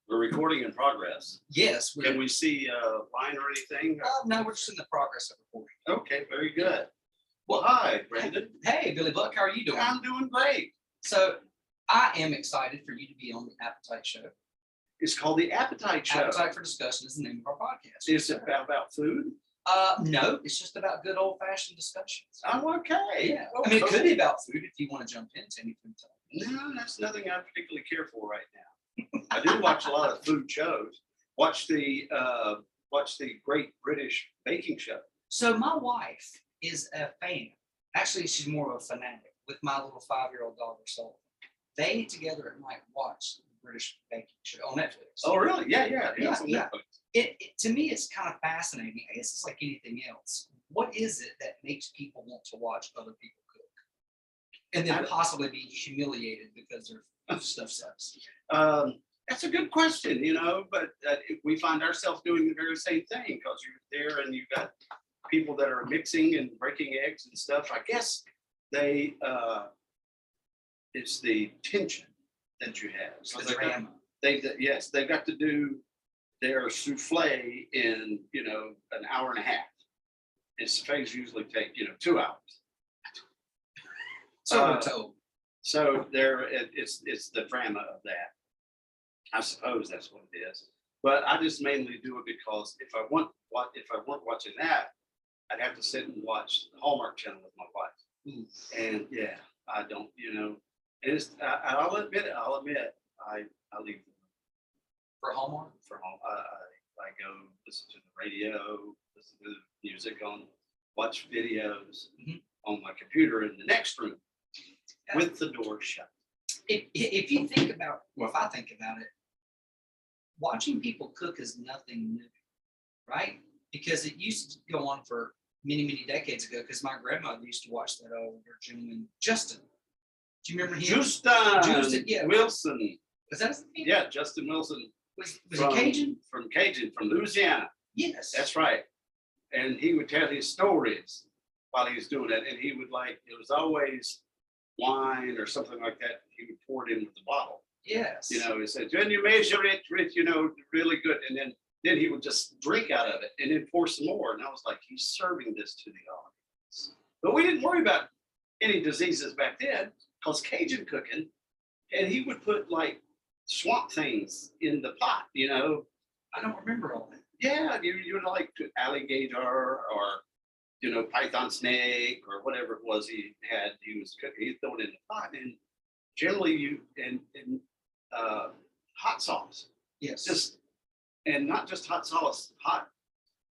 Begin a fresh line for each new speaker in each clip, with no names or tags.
We're recording in progress.
Yes.
Can we see line or anything?
No, we're just in the progress of recording.
Okay, very good. Well, hi, Brandon.
Hey, Billy Buck, how are you doing?
I'm doing great.
So I am excited for you to be on the Appetite Show.
It's called the Appetite Show.
Appetite for Discussion is the name of our podcast.
Is it about food?
No, it's just about good old fashioned discussions.
Oh, okay.
Yeah. I mean, it could be about food if you want to jump into anything.
No, that's nothing I particularly care for right now. I do watch a lot of food shows. Watch the Great British Baking Show.
So my wife is a fan. Actually, she's more of a fanatic with my little 5-year-old daughter. So they together at night watch the British Baking Show on Netflix.
Oh, really? Yeah.
Yeah. It to me, it's kind of fascinating. I guess it's like anything else. What is it that makes people want to watch other people cook, and then possibly be humiliated because their stuff sucks?
That's a good question, but we find ourselves doing the very same thing because you're there and you've got people that are mixing and breaking eggs and stuff. I guess it's the tension that you have.
So the drama.
They've got to do their souffle in, an hour and a half. And souffles usually take, 2 hours.
So we're told.
So it's the drama of that. I suppose that's what it is. But I just mainly do it because if I weren't watching that, I'd have to sit and watch the Hallmark Channel with my wife. And yeah, I don't, and it's I'll admit I leave
For Hallmark?
for home. I go listen to the radio, listen to the music watch videos on my computer in the next room with the door shut.
If you think about, well, if I think about it, watching people cook is nothing new, right? Because it used to go on for many, many decades ago. Because my grandmother used to watch that older gentleman, Justin. Do you remember him?
Justin, yeah, Wilson.
Was that his name?
Yeah, Justin Wilson.
Was he Cajun?
From Louisiana.
Yes.
That's right. And he would tell his stories while he was doing that. And he would it was always wine or something like that. He would pour it in with the bottle.
Yes.
He said, when you measure it with, really good. And then he would just drink out of it and then pour some more. And I was like, he's serving this to the audience. But we didn't worry about any diseases back then because Cajun cooking, and he would put swamp things in the pot,
I don't remember all that.
Yeah, you would like alligator or python snake or whatever it was he was cooking. He'd throw it in the pot, and generally hot sauce.
Yes.
And not just hot sauce, hot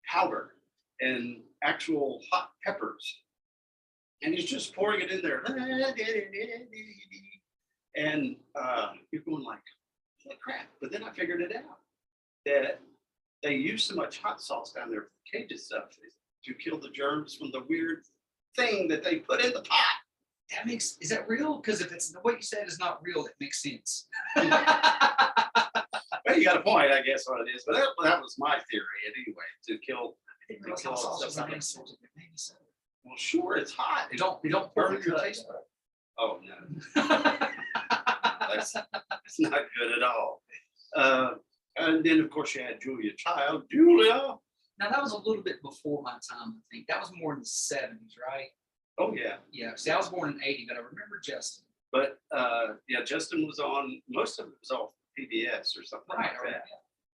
powder and actual hot peppers. And he's just pouring it in there. And you're going like, holy crap. But then I figured it out that they use so much hot sauce down there for the Cajun stuff to kill the germs from the weird thing that they put in the pot.
Is that real? Because if it's what you said is not real, it makes sense.
Well, you got a point, I guess, what it is. But that was my theory anyway, to kill. Well, sure, it's hot.
You don't burn your taste bud.
Oh no. That's not good at all. And then of course you had Julia Child. Julia.
Now that was a little bit before my time, I think. That was more in the 70s, right?
Oh yeah.
Yeah. See, I was born in 80, but I remember Justin.
But Justin was on, most of it was off PBS or something like that. Yeah.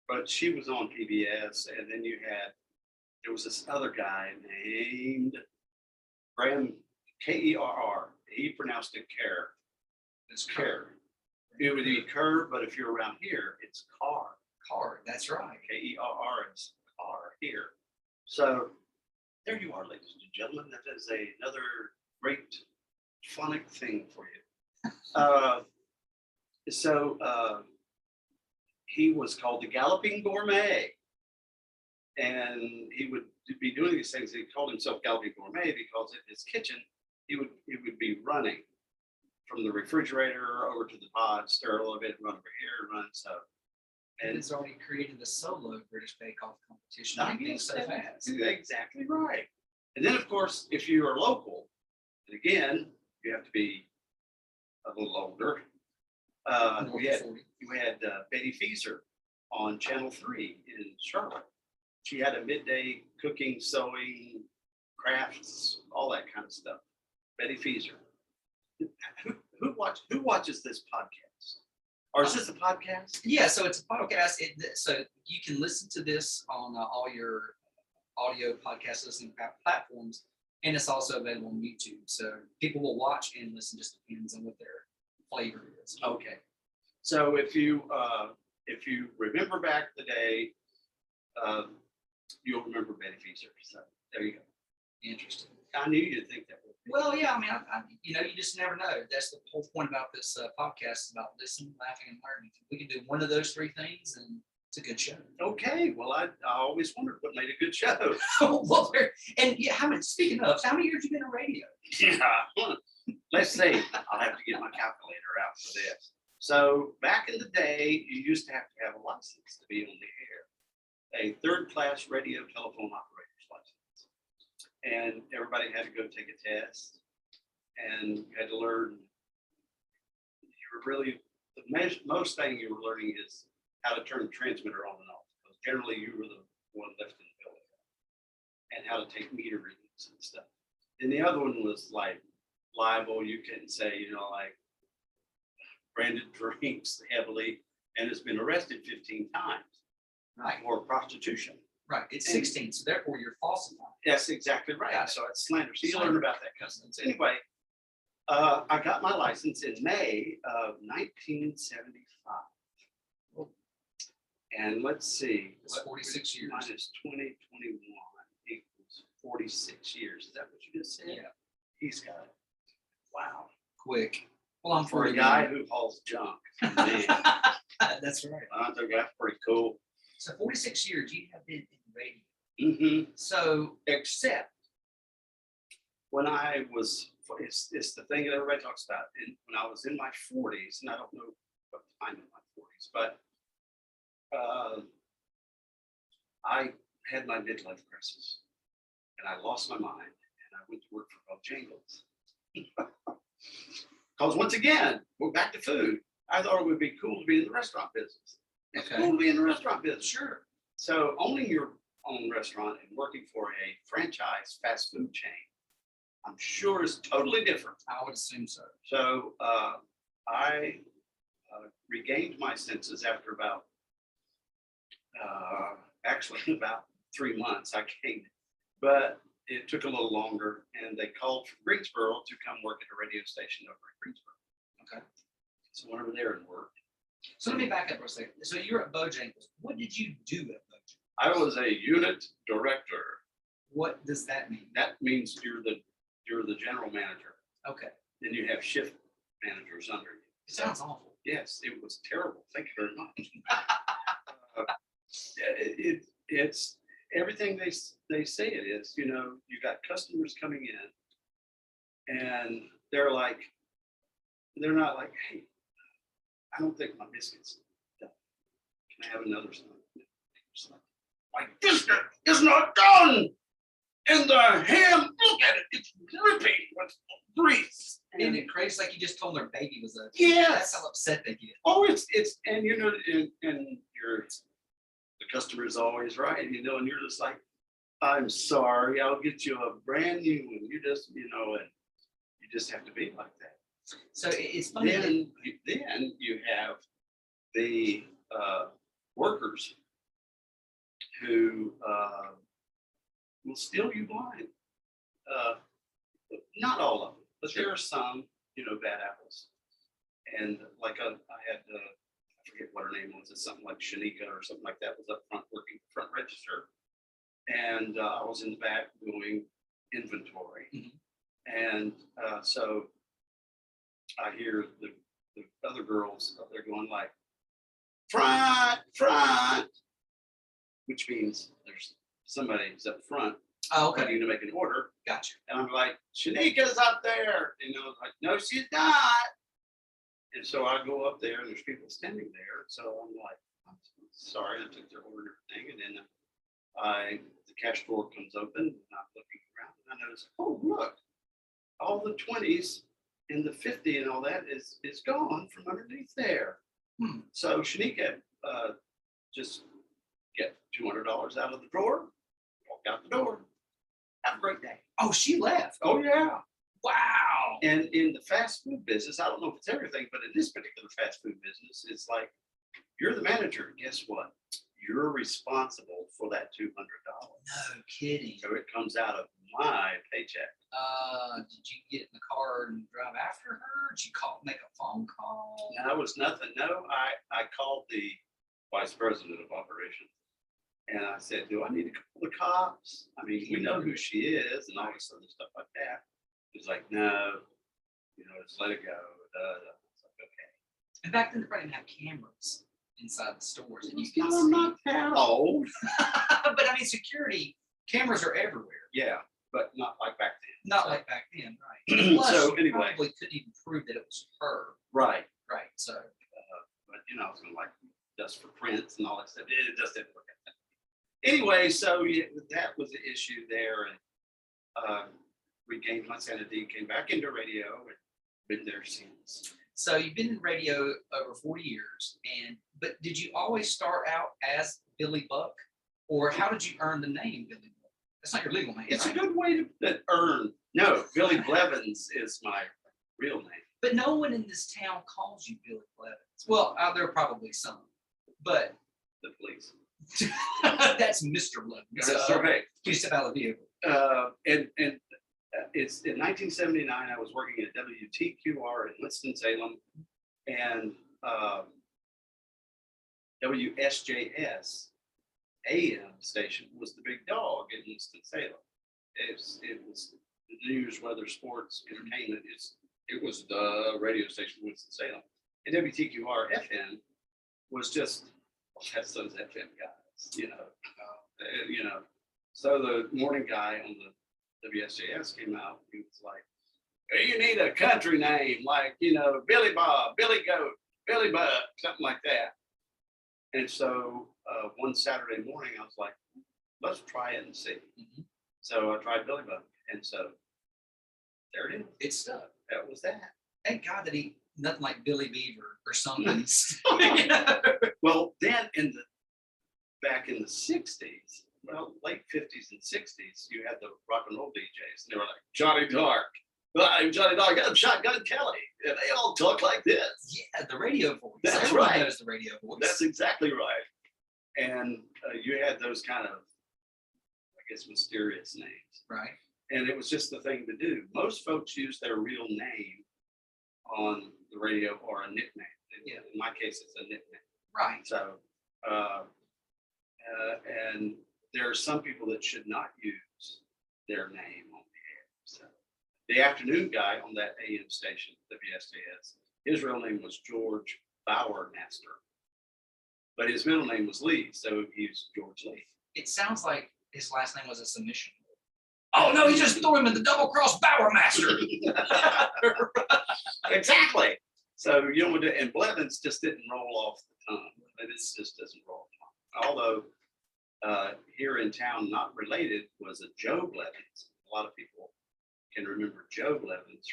But she was on PBS, and then there was this other guy named Graham, Kerr. He pronounced it Kerr. It's Kerr. It would be Kerr, but if you're around here, it's Carr.
Carr, that's right.
Kerr is Carr here. So there you are, ladies and gentlemen. That is another great phonic thing for you. He was called the Galloping Gourmet, and he would be doing these things. He called himself Galloping Gourmet because in his kitchen he would be running from the refrigerator over to the pot, stir a little bit, run over here, run so.
And it's already created a solo British Bake Off competition. I guess so fast.
Exactly right. And then, of course, if you are local, and again, you have to be a little older. We had Betty Feaser on Channel 3 in Charlotte. She had a midday cooking, sewing, crafts, all that kind of stuff. Betty Feeser. Who watches this podcast? Or is this a podcast?
Yeah, so it's a podcast. So you can listen to this on all your audio podcast listening platforms, and it's also available on YouTube. So people will watch and listen, just depends on what their flavor is.
Okay. So if you remember back the day, you'll remember Betty Feeser. So there you go.
Interesting.
I knew you'd think that would be.
Well, yeah, I mean, you just never know. That's the whole point about this podcast, about listening, laughing, and learning. If we can do one of those three things, and it's a good show.
Okay. Well, I always wondered what made a good show.
Well, and yeah, speaking of, how many years you been in radio?
Yeah. Let's see. I'll have to get my calculator out for this. So back in the day, you used to have a license to be on the air, a third-class radio telephone operator's license. And everybody had to go take a test, and you had to learn. You were really, the most thing you were learning is how to turn the transmitter on and off. Because generally you were the one lifting the building, and how to take meter readings and stuff. And the other one was like libel. You couldn't say, like Brandon drinks heavily and has been arrested 15 times.
Right.
For prostitution.
Right. It's 16, so therefore you're falsifying.
That's exactly right.
Yeah.
So it's slander. So you learn about that customs. Anyway, I got my license in May of 1975. And let's see.
It's 46 years.
Minus 2021 equals 46 years. Is that what you just said?
Yeah.
He's got it. Wow.
Quick. Well, I'm
For a guy who hauls junk. Man,
that's right.
I think that's pretty cool.
So 46 years you have been in radio.
Mm-hmm.
So
Except when I was, it's the thing that everybody talks about. And when I was in my 40s, and I don't know what time in my 40s, but I had my midlife crisis, and I lost my mind, and I went to work for Bojangles. Because once again, we're back to food. I thought it would be cool to be in the restaurant business. It's
Okay.
cool to be in the restaurant business.
sure.
So owning your own restaurant and working for a franchise fast food chain, I'm sure is totally different.
I would assume so.
So I regained my senses after about, actually about 3 months I gained, but it took a little longer, and they called from Greensboro to come work at a radio station over in Greensboro.
Okay.
So I went over there and worked.
So let me back up for a second. So you're at Bojangles. What did you do at Bojangles?
I was a unit director.
What does that mean?
That means you're the general manager.
Okay.
Then you have shift managers under you.
It sounds awful.
Yes, it was terrible. Thank you very much. It's everything they say it is. You got customers coming in, and they're not like, hey, I don't think my biscuits done. Can I have another son? It's like biscuit is not done. And the ham, look at it, it's dripping with grease.
Isn't it crazy? It's like you just told their baby was a.
Yes.
That's how upset they get.
Oh, it's and and the customer is always right, and you're just like, I'm sorry, I'll get you a brand new one. You just, and you just have to be like that.
So it's funny.
Then you have the workers who will steal you blind. Not all of them, but
Sure.
there are some, bad apples. And like I had, I forget what her name was. It's something like Shanika or something like that, was up front working front register. And I was in the back doing inventory.
Mhm.
And so I hear the other girls up there going like, front, which means there's somebody who's up front
Oh, okay.
waiting to make an order.
Gotcha.
And I'm like, Shanika's up there. Like, no, she's not. And so I go up there, and there's people standing there. So I'm like, I'm sorry, I took their order and everything. And then the cash drawer comes open, and I'm looking around, and I notice, oh, look, all the 20s and the 50 and all that is gone from underneath there. So Shanika just get $200 out of the drawer, walk out the door, have a great day.
Oh, she left.
Oh yeah.
Wow.
And in the fast food business, I don't know if it's everything, but in this particular fast food business, it's like you're the manager. Guess what? You're responsible for that $200.
No kidding.
So it comes out of my paycheck.
Did you get in the car and drive after her? Did you make a phone call?
That was nothing. No, I called the vice president of operations and I said, do I need to call the cops? I mean, we know who she is and all this other stuff like that. He's like, no, just let it go. It's like, okay.
And back then, they probably didn't have cameras inside the stores. And
I'm not that old.
But I mean, security cameras are everywhere.
Yeah, but not like back then.
Not like back then, right? Plus,
So
you
anyway.
probably couldn't even prove that it was her.
Right.
Right. So,
But I was gonna like just for prints and all that stuff. It just didn't work out. Anyway, so that was the issue there, and regained my sanity, came back into radio, and been there since.
so you've been in radio over 40 years, but did you always start out as Billy Buck, or how did you earn the name Billy Buck? That's not your legal name.
It's
right?
a good way to earn. No, Billy Blevins is my real name.
But no one in this town calls you Billy Blevins. Well, there are probably some, but
The police.
that's Mr. Blevins.
That's right.
Please step out of the vehicle.
And it's in 1979. I was working at WTQR in Winston-Salem, and WSJS AM station was the big dog in Winston-Salem. It was the news, weather, sports, entertainment. It was the radio station in Winston-Salem. And WTQR FM was just, that's those FM guys, So the morning guy on the WSJS came out. He was like, hey, you need a country name like, Billy Bob, Billy Goat, Billy Buck, something like that. And so one Saturday morning, I was like, let's try it and see.
Mhm.
So I tried Billy Buck. And so there it is.
It stuck.
That was that.
Thank God that he nothing like Billy Beaver or something.
Well, then back in the 60s, well, late 50s and 60s, you had the rock and roll DJs. And they were like, Johnny Dark. Well, I'm Johnny Dark. I'm Shotgun Kelly. And they all talk like this.
Yeah, the radio voice.
That's
Everyone
right.
knows the radio voice.
That's exactly right. And you had those kind of, I guess, mysterious names.
right.
And it was just the thing to do. Most folks use their real name on the radio or a nickname.
Yeah.
In my case, it's a nickname.
Right.
So, and there are some people that should not use their name on the air. So, the afternoon guy on that AM station, WSJS, his real name was George Bowermaster, but his middle name was Lee, so he's George Lee.
It sounds like his last name was a submission. Oh no, he just threw him in the double cross Bowermaster.
Exactly. So and Blevins just didn't roll off the tongue. It just doesn't roll off. Although here in town, not related, was a Joe Blevins. A lot of people can remember Joe Blevins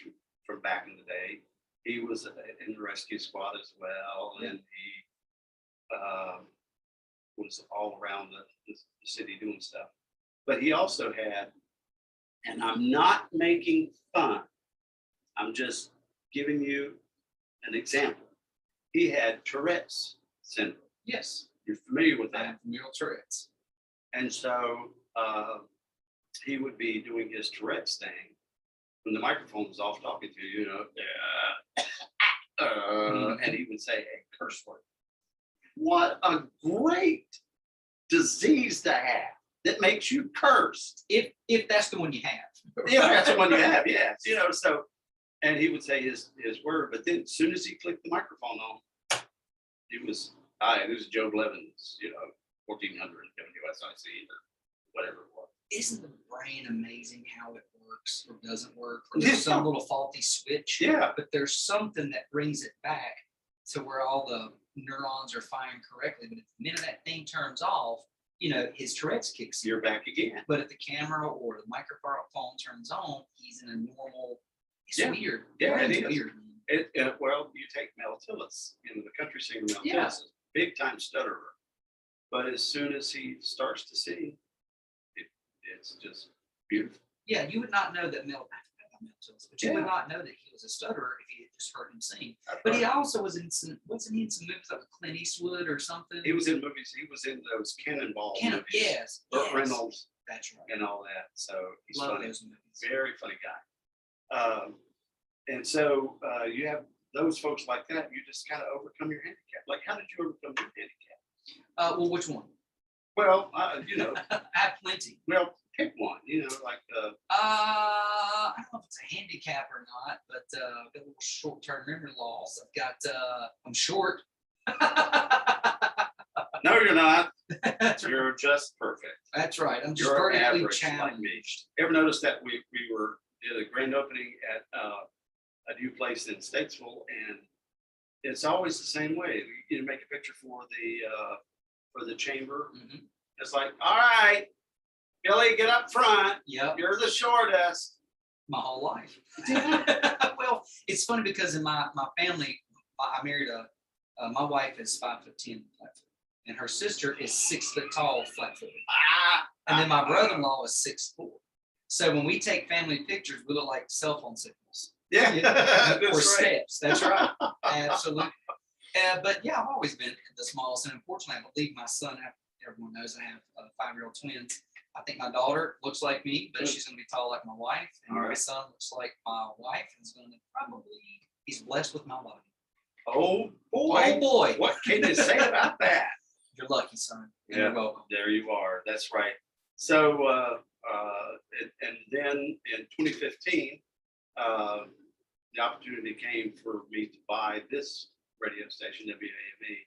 from back in the day. He was in the rescue squad as well, and he was all around the city doing stuff. But he also had, and I'm not making fun, I'm just giving you an example. He had Tourette's syndrome.
Yes,
You're familiar with
I
that.
have familial Tourette's.
And so he would be doing his Tourette's thing when the microphone was off talking to you, and he would say a curse word. What a great disease to have that makes you curse.
If that's the one you have.
Yeah, that's the one you have, yes. So, and he would say his word, but then as soon as he clicked the microphone on, it was Joe Blevins, 1400 WSIC or whatever it was.
Isn't the brain amazing how it works or doesn't work? Or there's some little faulty switch.
Yeah.
But there's something that brings it back to where all the neurons are firing correctly. But if the minute that thing turns off, his Tourette's kicks in.
You're back again.
But if the camera or the microphone turns on, he's in a normal. It's weird.
Yeah, it
It's
is.
weird.
Well, you take Mel Tillis, the country singer Mel
Yeah.
Tillis, big time stutterer. But as soon as he starts to sing, it's just beautiful.
Yeah, you would not know that but you would not know that he was a stutterer if you had just heard him sing. But he also was in some, wasn't he in some movies like with Clint Eastwood or something?
He was in movies. He was in those Cannonball movies.
Yes,
Burt
yes.
Reynolds.
That's right.
And all that. So he's
Love
funny.
those movies.
Very funny guy. And so you have those folks like that. You just kind of overcome your handicap. Like, how did you overcome your handicap?
Well, which one?
Well,
I have plenty.
well, pick one. Like
I don't know if it's a handicap or not, but I've got a little short-term memory loss. I've got I'm short.
no, you're not.
That's right.
You're just perfect.
That's right. I'm just
You're
vertically
average
challenged.
like me. You ever notice that we did a grand opening at a new place in Statesville, and it's always the same way. You make a picture for the chamber.
Mhm.
It's like, all right, Billy, get up front.
Yep.
You're the shortest.
My whole life. Well, it's funny because in my family, I married my wife is 5'10" flat foot, and her sister is 6 foot tall flat foot, and then my brother-in-law is 6'4". So when we take family pictures, we look like cell phone signals.
Yeah,
Or
that's right.
steps. That's right. Absolutely. But yeah, I've always been the smallest, and unfortunately, I believe my son. Everyone knows I have 5-year-old twins. I think my daughter looks like me, but she's going to be tall like my wife. And
All
my
right.
son looks like my wife, and he's blessed with my body.
Oh boy.
Oh boy.
What can you say about that?
You're lucky, son. And
Yeah.
You're welcome.
There you are. That's right. So, and then in 2015, the opportunity came for me to buy this radio station, WAME,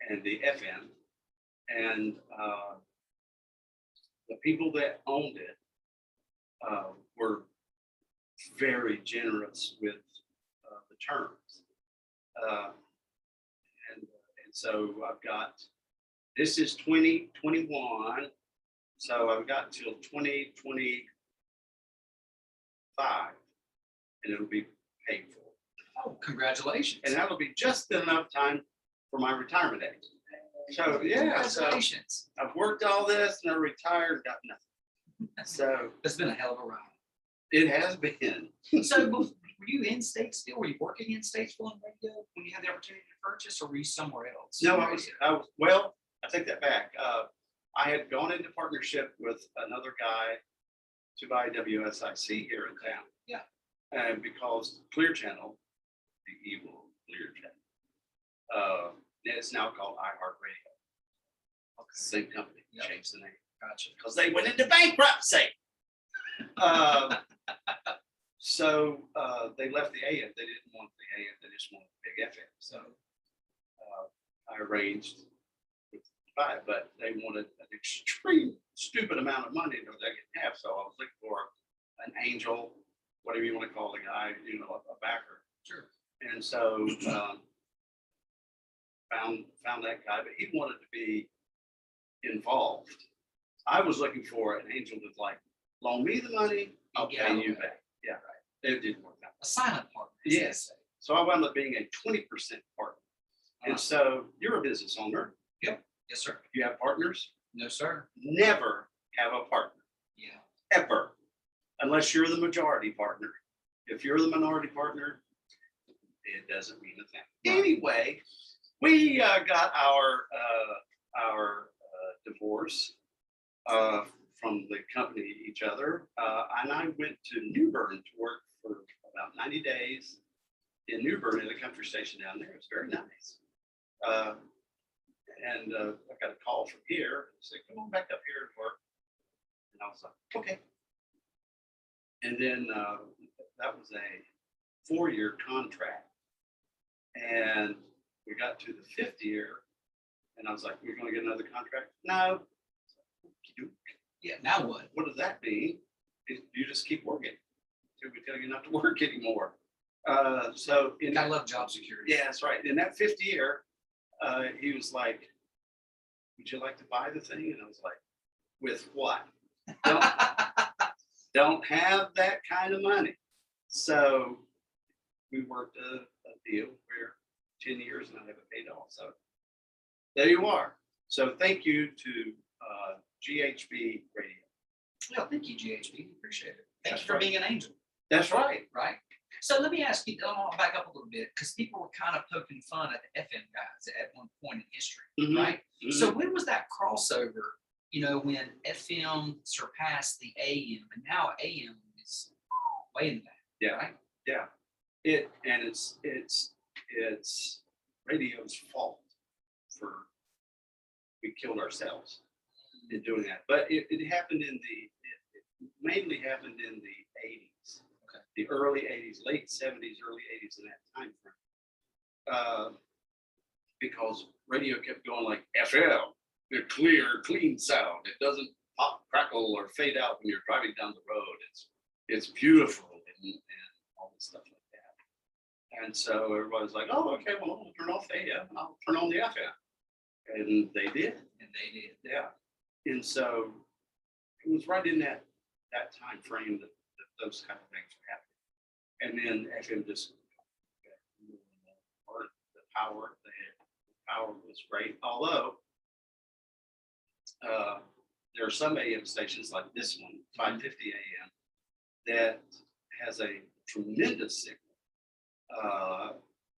and the FM. And the people that owned it were very generous with the terms. And so I've got, this is 2021. So I've got till 2025, and it'll be paid for.
Oh, congratulations.
And that'll be just enough time for my retirement age. So yeah, so
Congratulations.
I've worked all this and I retired, got nothing. So
It's been a hell of a ride.
it has been.
So were you in Statesville? Were you working in Statesville on radio when you had the opportunity to purchase, or were you somewhere else?
No, I was, well, I take that back. I had gone into partnership with another guy to buy WSIC here in town.
Yeah.
And because Clear Channel, the evil Clear Channel, it's now called iHeartRadio.
Okay.
Same company,
Yep.
changed the name.
Gotcha.
Because they went into bankruptcy. So they left the AM. They didn't want the AM. They just wanted the big FM. So I arranged with buy it, but they wanted an extreme stupid amount of money that they could have. So I was looking for an angel, whatever you want to call the guy, a backer.
Sure.
And so found that guy, but he wanted to be involved. I was looking for an angel that's like, loan me the money, I'll pay you back. Yeah, right. It didn't work out.
A silent partner.
Yes. So I wound up being a 20% partner. And so you're a business owner.
Yes, sir.
You have partners.
No, sir.
Never have a partner,
Yeah.
ever, unless you're the majority partner. If you're the minority partner, it doesn't mean a thing.
Right.
Anyway, we got our divorce from the company each other, and I went to New Bern to work for about 90 days in New Bern at a country station down there. It was very nice. And I got a call from here, said, come on back up here and work. And I was like, okay. And then that was a 4-year contract. And we got to the 5th year, and I was like, we're going to get another contract? No.
Yeah, now what?
What does that mean? You just keep working until we tell you not to work anymore. So in
I love job security.
yeah, that's right. In that 5th year, he was like, would you like to buy the thing? And I was like, with what? Don't have that kind of money. So we worked a deal where 10 years and I haven't paid off. So there you are. So thank you to GHB Radio.
Well, thank you, GHB. Appreciate it. Thank
That's
you for
right.
being an angel.
That's right.
Right. So let me ask you, I'll back up a little bit because people were kind of poking fun at the FM guys at one point in history,
Mhm.
right?
Mhm.
So when was that crossover, when FM surpassed the AM and now AM is way in the back,
Yeah.
right?
Yeah. It's radio's fault for we killed ourselves in doing that. But it happened it mainly happened in the 80s.
Okay.
The early 80s, late 70s, early 80s in that time frame. Because radio kept going like FM, the clear, clean sound. It doesn't pop, crackle, or fade out when you're driving down the road. It's beautiful and all this stuff like that. And so everybody's like, oh, okay, well, I'll turn off the AM and I'll turn on the FM. And they did. Yeah. And so it was right in that time frame that those kind of things were happening. And then FM just or the power was great. Although there are some AM stations like this one, 550 AM, that has a tremendous signal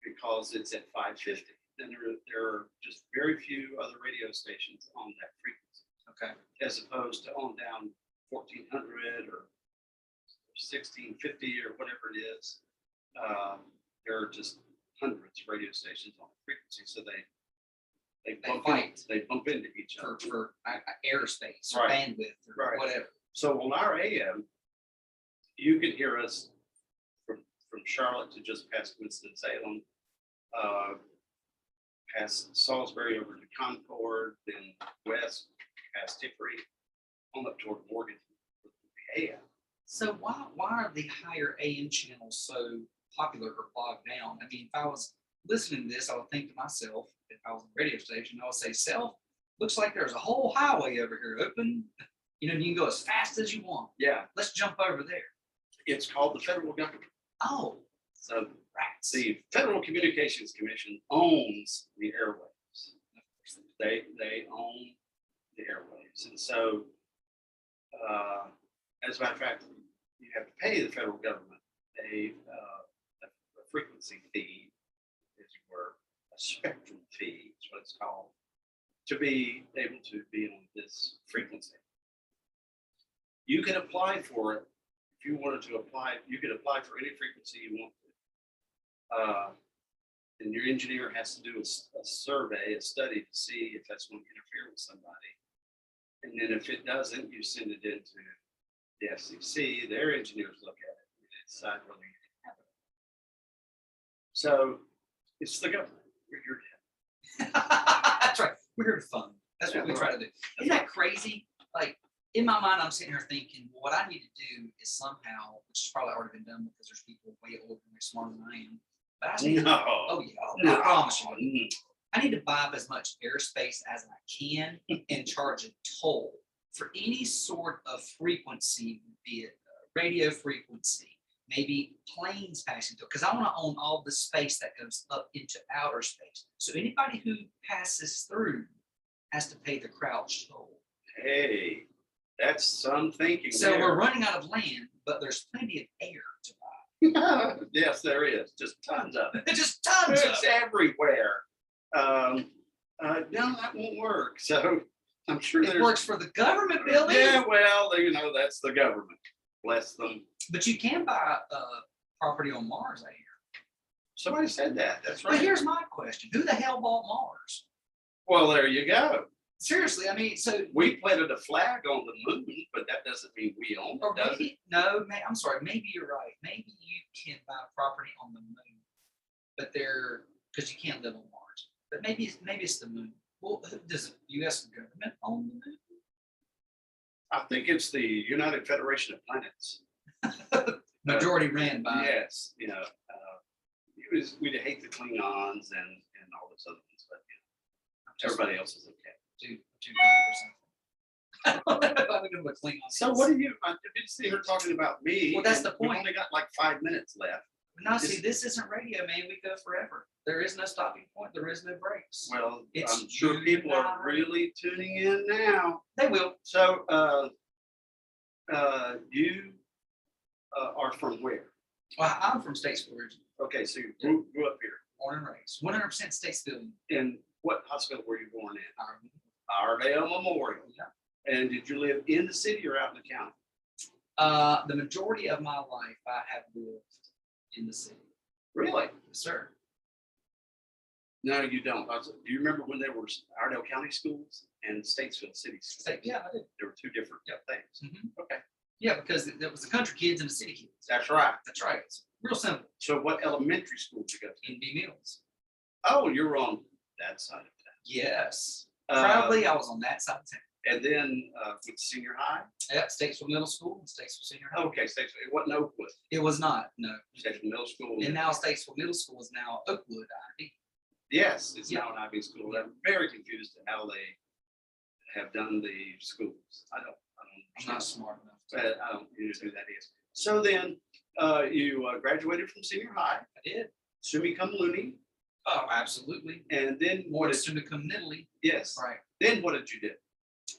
because it's at 550. Then there are just very few other radio stations on that frequency.
Okay.
As opposed to on down 1400 or 1650 or whatever it is. There are just hundreds of radio stations on the frequency, so they bump into each other
for airspace or
Right.
bandwidth or whatever.
So on our AM, you can hear us from Charlotte to just past Winston-Salem, past Salisbury over to Concord, then west past Hickory, on up toward Morgan with the AM.
So why are the higher AM channels so popular or bogged down? I mean, if I was listening to this, I would think to myself, if I was on a radio station, I would say, self, looks like there's a whole highway over here open. You can go as fast as you want.
Yeah,
Let's jump over there.
it's called the federal government.
Oh,
So
rats.
the Federal Communications Commission owns the airwaves. They own the airwaves. And so, as a matter of fact, you have to pay the federal government a frequency fee, as you were, a spectrum fee, is what it's called, to be able to be on this frequency. You can apply for it. If you wanted to apply, you could apply for any frequency you want to. And your engineer has to do a survey, a study to see if that's going to interfere with somebody. And then if it doesn't, you send it into the FCC. Their engineers look at it and they decide whether you can have it. So it's the government. We're here to help.
That's right. We're here to fund. That's what we try to do. Isn't that crazy? Like, in my mind, I'm sitting here thinking, well, what I need to do is somehow, which has probably already been done because there's people way older and way smarter than I am. But I need I promise you. I need to buy up as much airspace as I can and charge a toll for any sort of frequency, be it radio frequency, maybe planes passing through, because I want to own all the space that goes up into outer space. So anybody who passes through has to pay the crouch toll.
Hey, that's some thinking.
So
there.
we're running out of land, but there's plenty of air to buy.
Yes, there is. Just tons of it.
Just tons of
It's
it.
everywhere. No, that won't work. So I'm sure
It works for the government, Billy.
Yeah, well, that's the government. Bless them.
But you can buy property on Mars, I hear.
Somebody said that. That's
But
right.
here's my question: who the hell bought Mars?
Well, there you go.
Seriously, I mean, so
We planted a flag on the moon, but that doesn't mean we own
or
it, does it?
maybe no, I'm sorry, maybe you're right. Maybe you can buy property on the moon, but because you can't live on Mars. But maybe it's the moon. Well, does the U.S. government own the moon?
I think it's the United Federation of Planets.
Majority ran by.
Yes, we'd hate the Klingons and all those other ones, but everybody else is okay.
Too bad or something. I don't know what Klingon
So
is.
what do you? I didn't see her talking about me.
Well, that's
and
the
we've
point.
only got like 5 minutes left.
Now, see, this isn't radio, man. We go forever. There is no stopping point. There is no breaks.
Well,
It's
I'm sure people are really tuning in now.
They will.
So, you are from where?
Well, I'm from Statesville originally,
Okay, so you grew up here.
born and raised. 100% Statesville.
In what hospital were you born in?
Our-
Iredale Memorial.
Yeah.
And did you live in the city or out in the county?
The majority of my life, I have lived in the city.
Really?
Yes, sir.
No, you don't. Do you remember when there were Iredale County schools and Statesville City schools?
Yeah, I did.
There were two different things.
Mhm.
Okay.
Yeah, because there was the country kids and the city kids.
That's right.
That's right. It's real simple.
So what elementary school did you go to?
In B Mills.
Oh, you're on that side of town.
Yes.
Uh,
Probably I was on that side of town.
And then with senior high?
Yep, Statesville Middle School and Statesville Senior High.
Okay, Statesville. It wasn't Oakwood.
It was not, no.
Statesville Middle School.
And now Statesville Middle School is now Oakwood IB.
Yes, it's
Yeah.
now an IB school. I'm very confused at how they have done the schools. I don't
I'm not smart enough.
but I don't know who that is. So then you graduated from senior high,
I did.
summa cum laude,
Oh, absolutely.
and then
More
what
to
did
soon to come in Italy.
yes.
Right.
Then what did you do?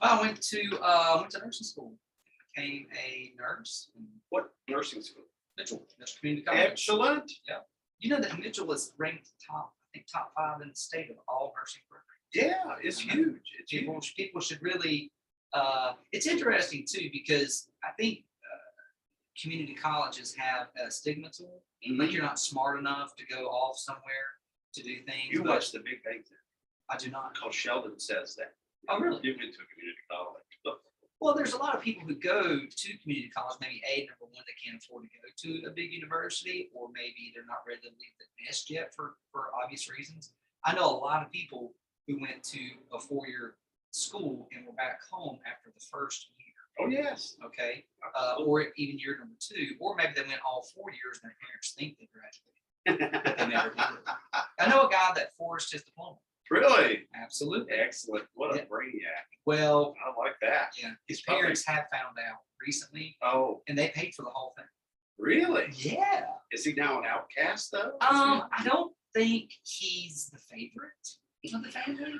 I went to nursing school. Became a nurse in
What nursing school?
Mitchell Community College.
Excellent.
You know that Mitchell was ranked top 5 in the state of all nursing programs.
Yeah, it's huge. It's
People,
huge.
people should really. It's interesting too because I think community colleges have a stigma to them. Like you're not smart enough to go off somewhere to do things.
You
but
watch the Big Bang Theory.
I do not.
Because Sheldon says that.
Oh, really?
You went to a community college.
Well, there's a lot of people who go to community college. Maybe number one, they can't afford to go to a big university, or maybe they're not ready to leave the nest yet for obvious reasons. I know a lot of people who went to a 4-year school and were back home after the first year.
Oh, yes.
Okay, or even year number 2, or maybe they went all 4 years and their parents think they graduated, but they never did. I know a guy that forged his diploma.
Really?
Absolutely.
Excellent. What a
Yeah.
brainiac.
Well,
I like that.
yeah, his
Probably-
parents have found out recently,
Oh,
and they paid for the whole thing.
really?
Yeah.
Is he now an outcast though?
I don't think he's the favorite of the family.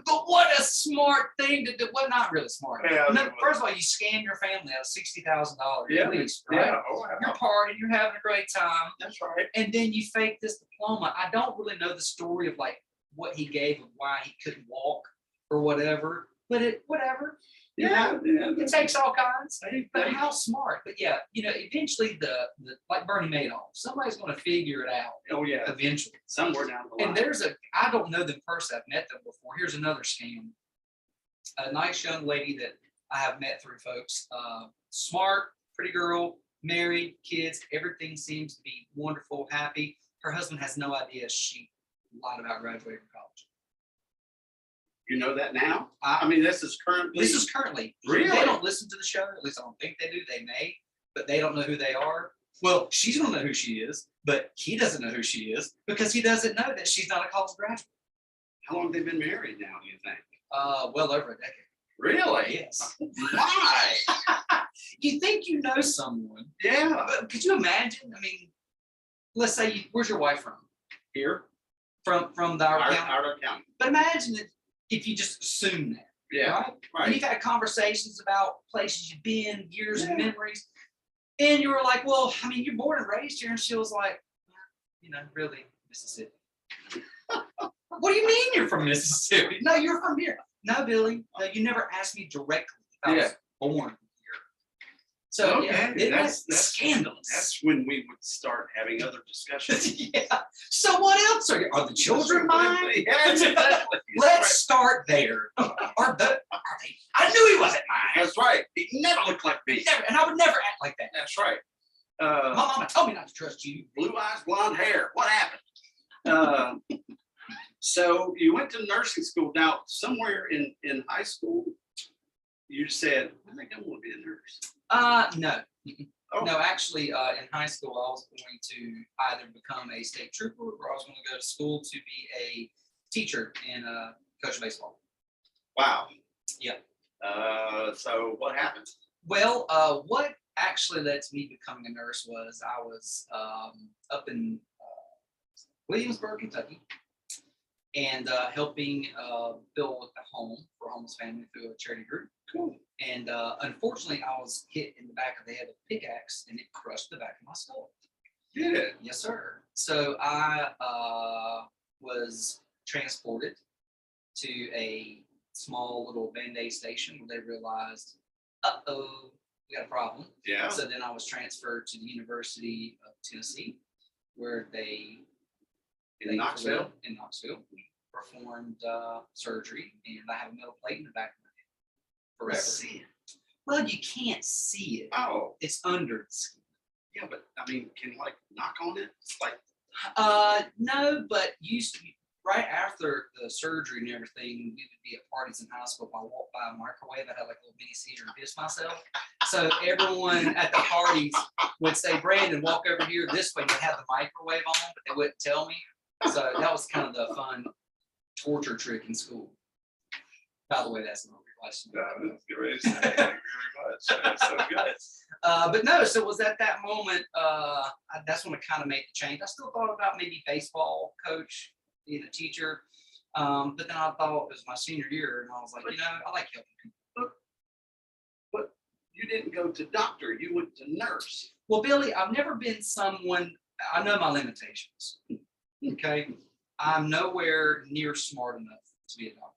But what a smart thing to do. Well, not really smart.
Yeah,
No,
it was.
first of all, you scam your family out of $60,000
Yeah,
at least, right?
Yeah. Oh,
You're
wow.
partying, you're having a great time,
That's right.
and then you fake this diploma. I don't really know the story of like what he gave of why he couldn't walk or whatever, but whatever.
Yeah.
It takes all kinds.
Hey,
But how smart? But yeah, eventually the like Bernie Madoff, somebody's going to figure it out
Oh, yeah.
eventually.
Somewhere down the line.
And I don't know them personally. I've met them before. Here's another scam. A nice young lady that I have met through folks. Smart, pretty girl, married, kids. Everything seems to be wonderful, happy. Her husband has no idea she lied about graduating from college.
You know that now? I mean, this is currently.
This is currently.
Really?
They don't listen to the show. At least I don't think they do. They may, but they don't know who they are. Well, she's gonna know who she is, but he doesn't know who she is because he doesn't know that she's not a college graduate.
How long have they been married now, do you think?
Well over a decade.
Really?
Yes.
Why?
You think you know someone,
Yeah.
but could you imagine? I mean, let's say where's your wife from?
Here?
From the County.
Iredale County.
But imagine if you just assume that,
Yeah.
right? And
Right.
you've had conversations about places you've been, years
Yeah.
and memories, and you were like, "Well, I mean, you're born and raised here," and she was like, "Really, Mississippi." What do you mean you're from Mississippi? No, you're from here. No, Billy, no, you never asked me directly if I was born here. So
Okay,
yeah, isn't
that's-
that scandalous?
That's when we would start having other discussions.
Yeah. So what else are the children mine?
Yeah, exactly.
Let's start there. Are they? I knew he wasn't mine.
That's right. He never looked like me.
Never, and I would never act like that.
That's right.
My mama told me not to trust you.
Blue eyes, blonde hair. What happened? So you went to nursing school. Now, somewhere in high school, you said, I think I want to be a nurse.
No.
Oh.
No, actually, in high school, I was going to either become a state trooper or I was going to go to school to be a teacher and coach baseball.
Wow.
Yeah.
So what happened?
Well, what actually led to me becoming a nurse was I was up in Williamsburg, Kentucky, and helping build a home for a homeless family through a charity group.
Cool.
And unfortunately, I was hit in the back of the head with a pickaxe, and it crushed the back of my skull.
Did it?
Yes, sir. So I was transported to a small little Band-Aid station where they realized, uh-oh, we got a problem.
Yeah.
So then I was transferred to the University of Tennessee, where they
In Knoxville?
in Knoxville, performed surgery, and I have a metal plate in the back of my head forever.
See it.
Well, you can't see it.
Oh,
It's under the skin.
yeah, but I mean, can you like knock on it? It's like,
No, but right after the surgery and everything, we would be at parties in high school. If I walked by a microwave, I had like a little mini seizure and pissed myself. So everyone at the parties would say, "Brandon, walk over here this way." They'd have the microwave on, but they wouldn't tell me. So that was kind of the fun torture trick in school. By the way, that's not your question.
that's great. Thank you very much. That's so good.
But no, so it was at that moment, that's when I kind of made the change. I still thought about maybe baseball coach, being a teacher. But then I thought it was my senior year, and I was like, I like helping people.
But you didn't go to doctor, you went to nurse.
Well, Billy, I've never been someone, I know my limitations. Okay. I'm nowhere near smart enough to be a doctor.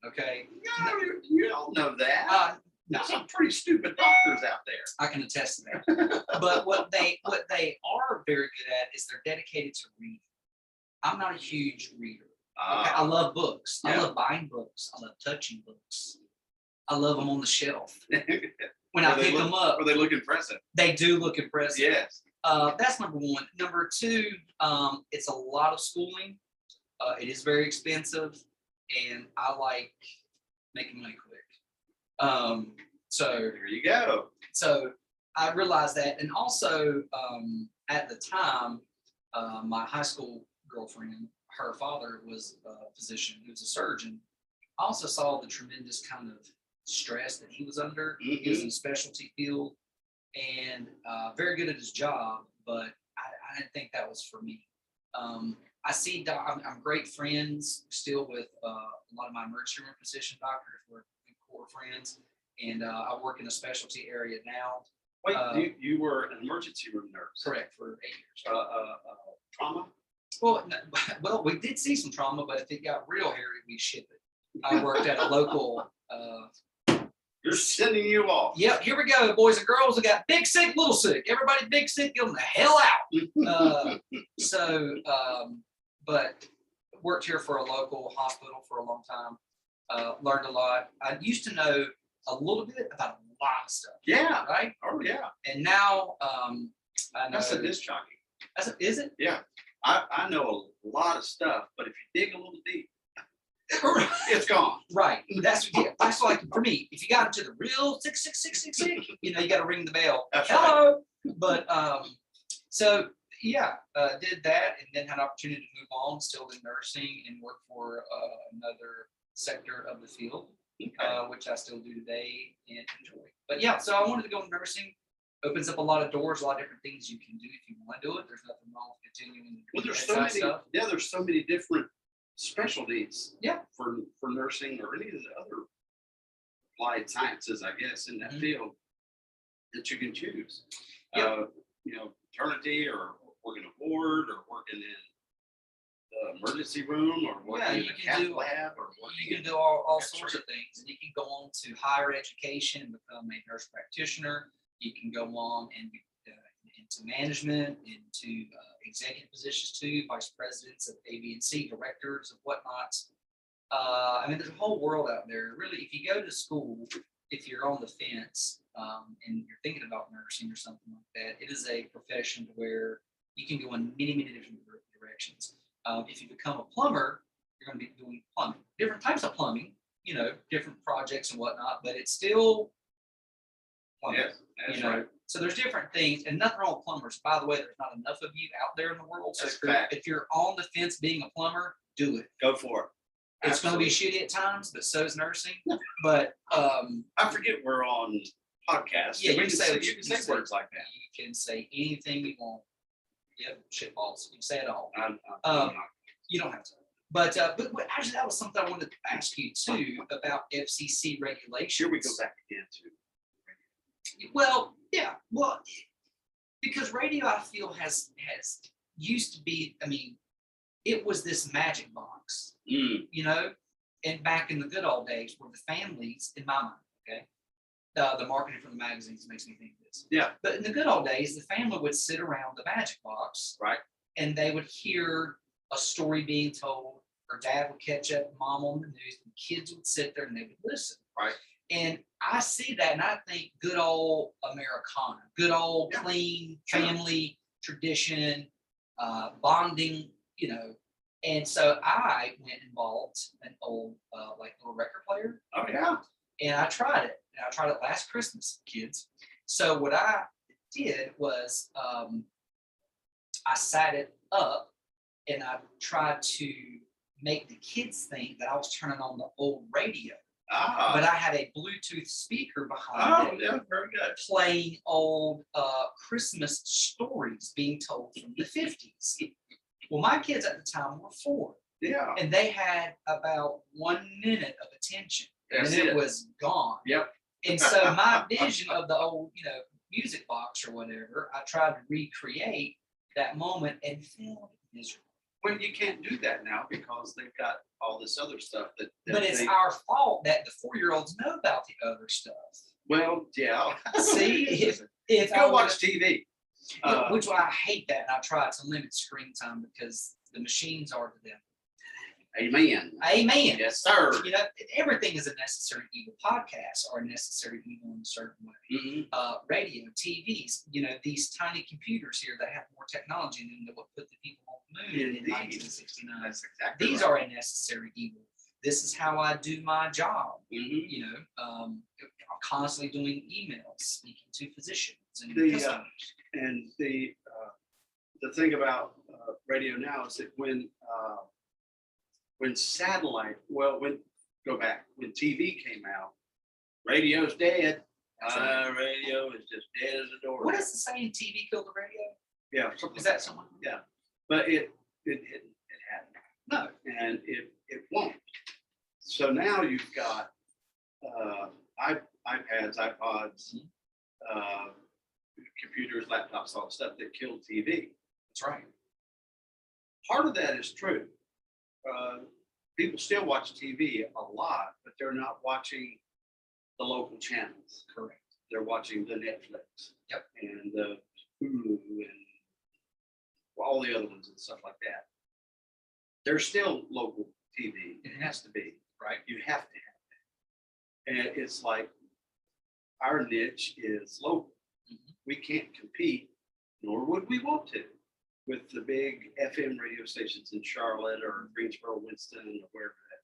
Okay.
No, you don't know that.
No,
There's some pretty stupid doctors out there.
I can attest to that. But what they are very good at is they're dedicated to reading. I'm not a huge reader. Okay? I love books. I love buying books. I love touching books. I love them on the shelf. When I pick them up,
Or they look impressive.
they do look impressive.
Yes.
That's number one. Number two, it's a lot of schooling. It is very expensive, and I like making money quick. So
There you go.
So I realized that, and also at the time, my high school girlfriend, her father was a physician, he was a surgeon. I also saw the tremendous kind of stress that he was under. He was in a specialty field and very good at his job, but I didn't think that was for me. I see, I'm great friends still with a lot of my emergency room physician doctors. We're core friends, and I work in a specialty area now.
Wait, you were an emergency room nurse?
Correct, for 8 years.
Trauma?
Well, we did see some trauma, but if it got real hairy, we ship it. I worked at a local.
You're sending you off.
Yep, here we go, boys and girls. We got big sick, little sick. Everybody big sick, get them the hell out. But worked here for a local hospital for a long time. Learned a lot. I used to know a little bit about a lot of stuff.
Yeah.
Right?
Oh, yeah.
And now I know.
That's a disc jockey.
Is it?
Yeah. I know a lot of stuff, but if you dig a little deep, it's gone.
Right. That's like for me. If you got into the real sick, you got to ring the bell.
That's
Hello. Right. But so yeah, did that, and then had an opportunity to move on, still in nursing, and work for another sector of the field, which I still do today and enjoy. But yeah, so I wanted to go into nursing. Opens up a lot of doors, a lot of different things you can do if you want to do it. There's nothing wrong with continuing.
Well, there's so many.
Stuff.
Yeah, there's so many different specialties.
Yeah.
For nursing or any of the other applied sciences, I guess, in that field that you can choose.
Yeah.
Maternity or working a ward or working in the emergency room or working in a cath lab or
you can do all sorts of things, and you can go on to higher education and become a nurse practitioner. You can go on and into management, into executive positions too, vice presidents of A, B, and C, directors of whatnot. There's a whole world out there. Really, if you go to school, if you're on the fence and you're thinking about nursing or something like that, it is a profession where you can go in many, many different directions. If you become a plumber, you're going to be doing plumbing, different types of plumbing, different projects and whatnot, but it's still plumbing.
Yes, that's right.
So there's different things, and nothing wrong with plumbers. By the way, there's not enough of you out there in the world. So if you're on the fence being a plumber, do it.
Go for it.
It's going to be shitty at times, but so is nursing. But
I forget we're on podcast.
Yeah,
we
you can
you can say words like that.
You can say anything you want. Yep, shitballs. You can say it all.
I'm
Um, You don't have to. But actually, that was something I wanted to ask you too about FCC regulations.
Here we go back again to.
Well, yeah, well, because radio, I feel has used to be. I mean, it was this magic box, you know, and back in the good old days, where the families, in my mind, okay, the marketing from the magazines makes me think this.
Yeah.
But in the good old days, the family would sit around the magic box,
Right.
and they would hear a story being told, or dad would catch up mom on the news, and kids would sit there and they would listen.
Right.
And I see that, and I think good old Americana, good old clean family tradition, bonding, you know. And so I went and bought an old like little record player.
Oh yeah.
And I tried it. And I tried it last Christmas, kids. So what I did was I sat it up and I tried to make the kids think that I was turning on the old radio. But I had a Bluetooth speaker behind it,
yeah, very good.
playing old Christmas stories being told from the 50s. Well, my kids at the time were 4.
Yeah.
And they had about 1 minute of attention. And
That's
then it
it.
was gone.
Yep.
And so my vision of the old, you know, music box or whatever, I tried to recreate that moment and felt miserable.
When you can't do that now because they've got all this other stuff that
But it's our fault that the 4-year-olds know about the other stuff.
well, yeah.
See, if
Go watch TV.
which I hate that, and I try to limit screen time because the machines are to them.
Amen.
Amen.
Yes, sir.
You know, everything is a necessary evil. Podcasts are a necessary evil in a certain way. Radio, TVs, you know, these tiny computers here that have more technology in them than what put the people on the moon in
Indeed.
1969.
That's exactly
These
right.
are a necessary evil. This is how I do my job.
Mhm.
You know, I'm constantly doing emails, speaking to physicians and
The,
customers.
And the thing about radio now is that when satellite, when TV came out, radio's dead. Radio is just dead as a door.
What is the saying? TV killed the radio?
Yeah.
Is that someone?
Yeah. But it hadn't. No, and it won't. So now you've got iPads, iPods, computers, laptops, all the stuff that killed TV.
That's right.
Part of that is true. People still watch TV a lot, but they're not watching the local channels.
Correct.
They're watching the Netflix.
Yep.
And the Hulu and all the other ones and stuff like that. There's still local TV. It has to be, right? You have to have it. And it's like our niche is local. We can't compete, nor would we want to, with the big FM radio stations in Charlotte or Greensboro, Winston, or wherever that.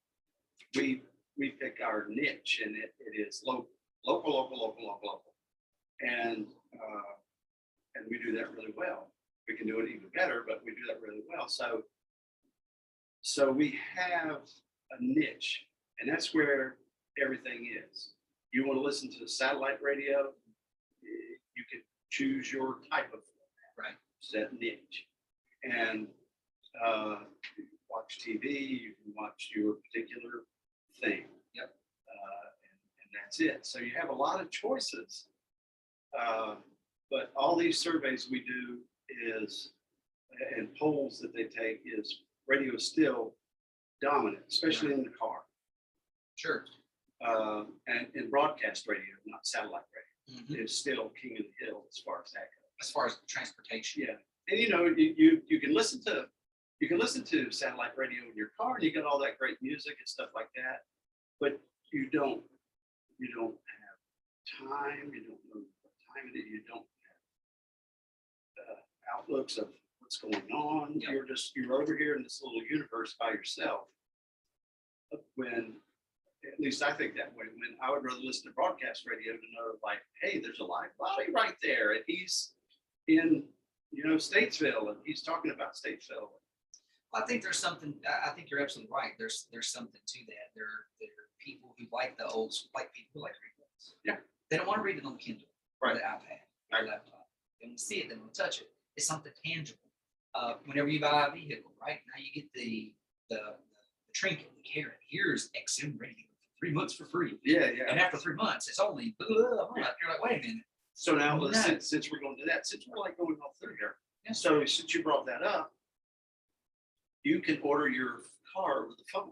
We pick our niche, and it is local. And we do that really well. We can do it even better, but we do that really well. So we have a niche, and that's where everything is. You want to listen to satellite radio, you can choose your type of format, right? Set niche. And watch TV, you can watch your particular thing. Yep. And that's it. So you have a lot of choices. But all these surveys we do is, and polls that they take is radio is still dominant, especially in the car. Sure. And in broadcast radio, not satellite radio, is still king of the hill as far as that goes.
As far as transportation.
Yeah. And you know, you can listen to satellite radio in your car, and you got all that great music and stuff like that, but you don't have time, you don't know what time it is, you don't have outlooks of what's going on. Yep. You're over here in this little universe by yourself. When, at least I think that way, when I would rather listen to broadcast radio to know, like, hey, there's a live body right there, and he's in, Statesville, and he's talking about Statesville.
I think there's something. I think you're absolutely right. There's something to that. There are people who like the old, like people who like replays.
Yeah.
They don't want to read it on the Kindle or the iPad or the laptop. They want to see it. They want to touch it. It's something tangible. Whenever you buy a vehicle, right now you get the trinket, the carrot. Here's XM radio for 3 months for free.
Yeah.
And after 3 months, it's only a month. You're like, wait a minute.
So now, since we're going to that, since we're like going all through here,
Yeah.
so since you brought that up, you can order your car with the phone,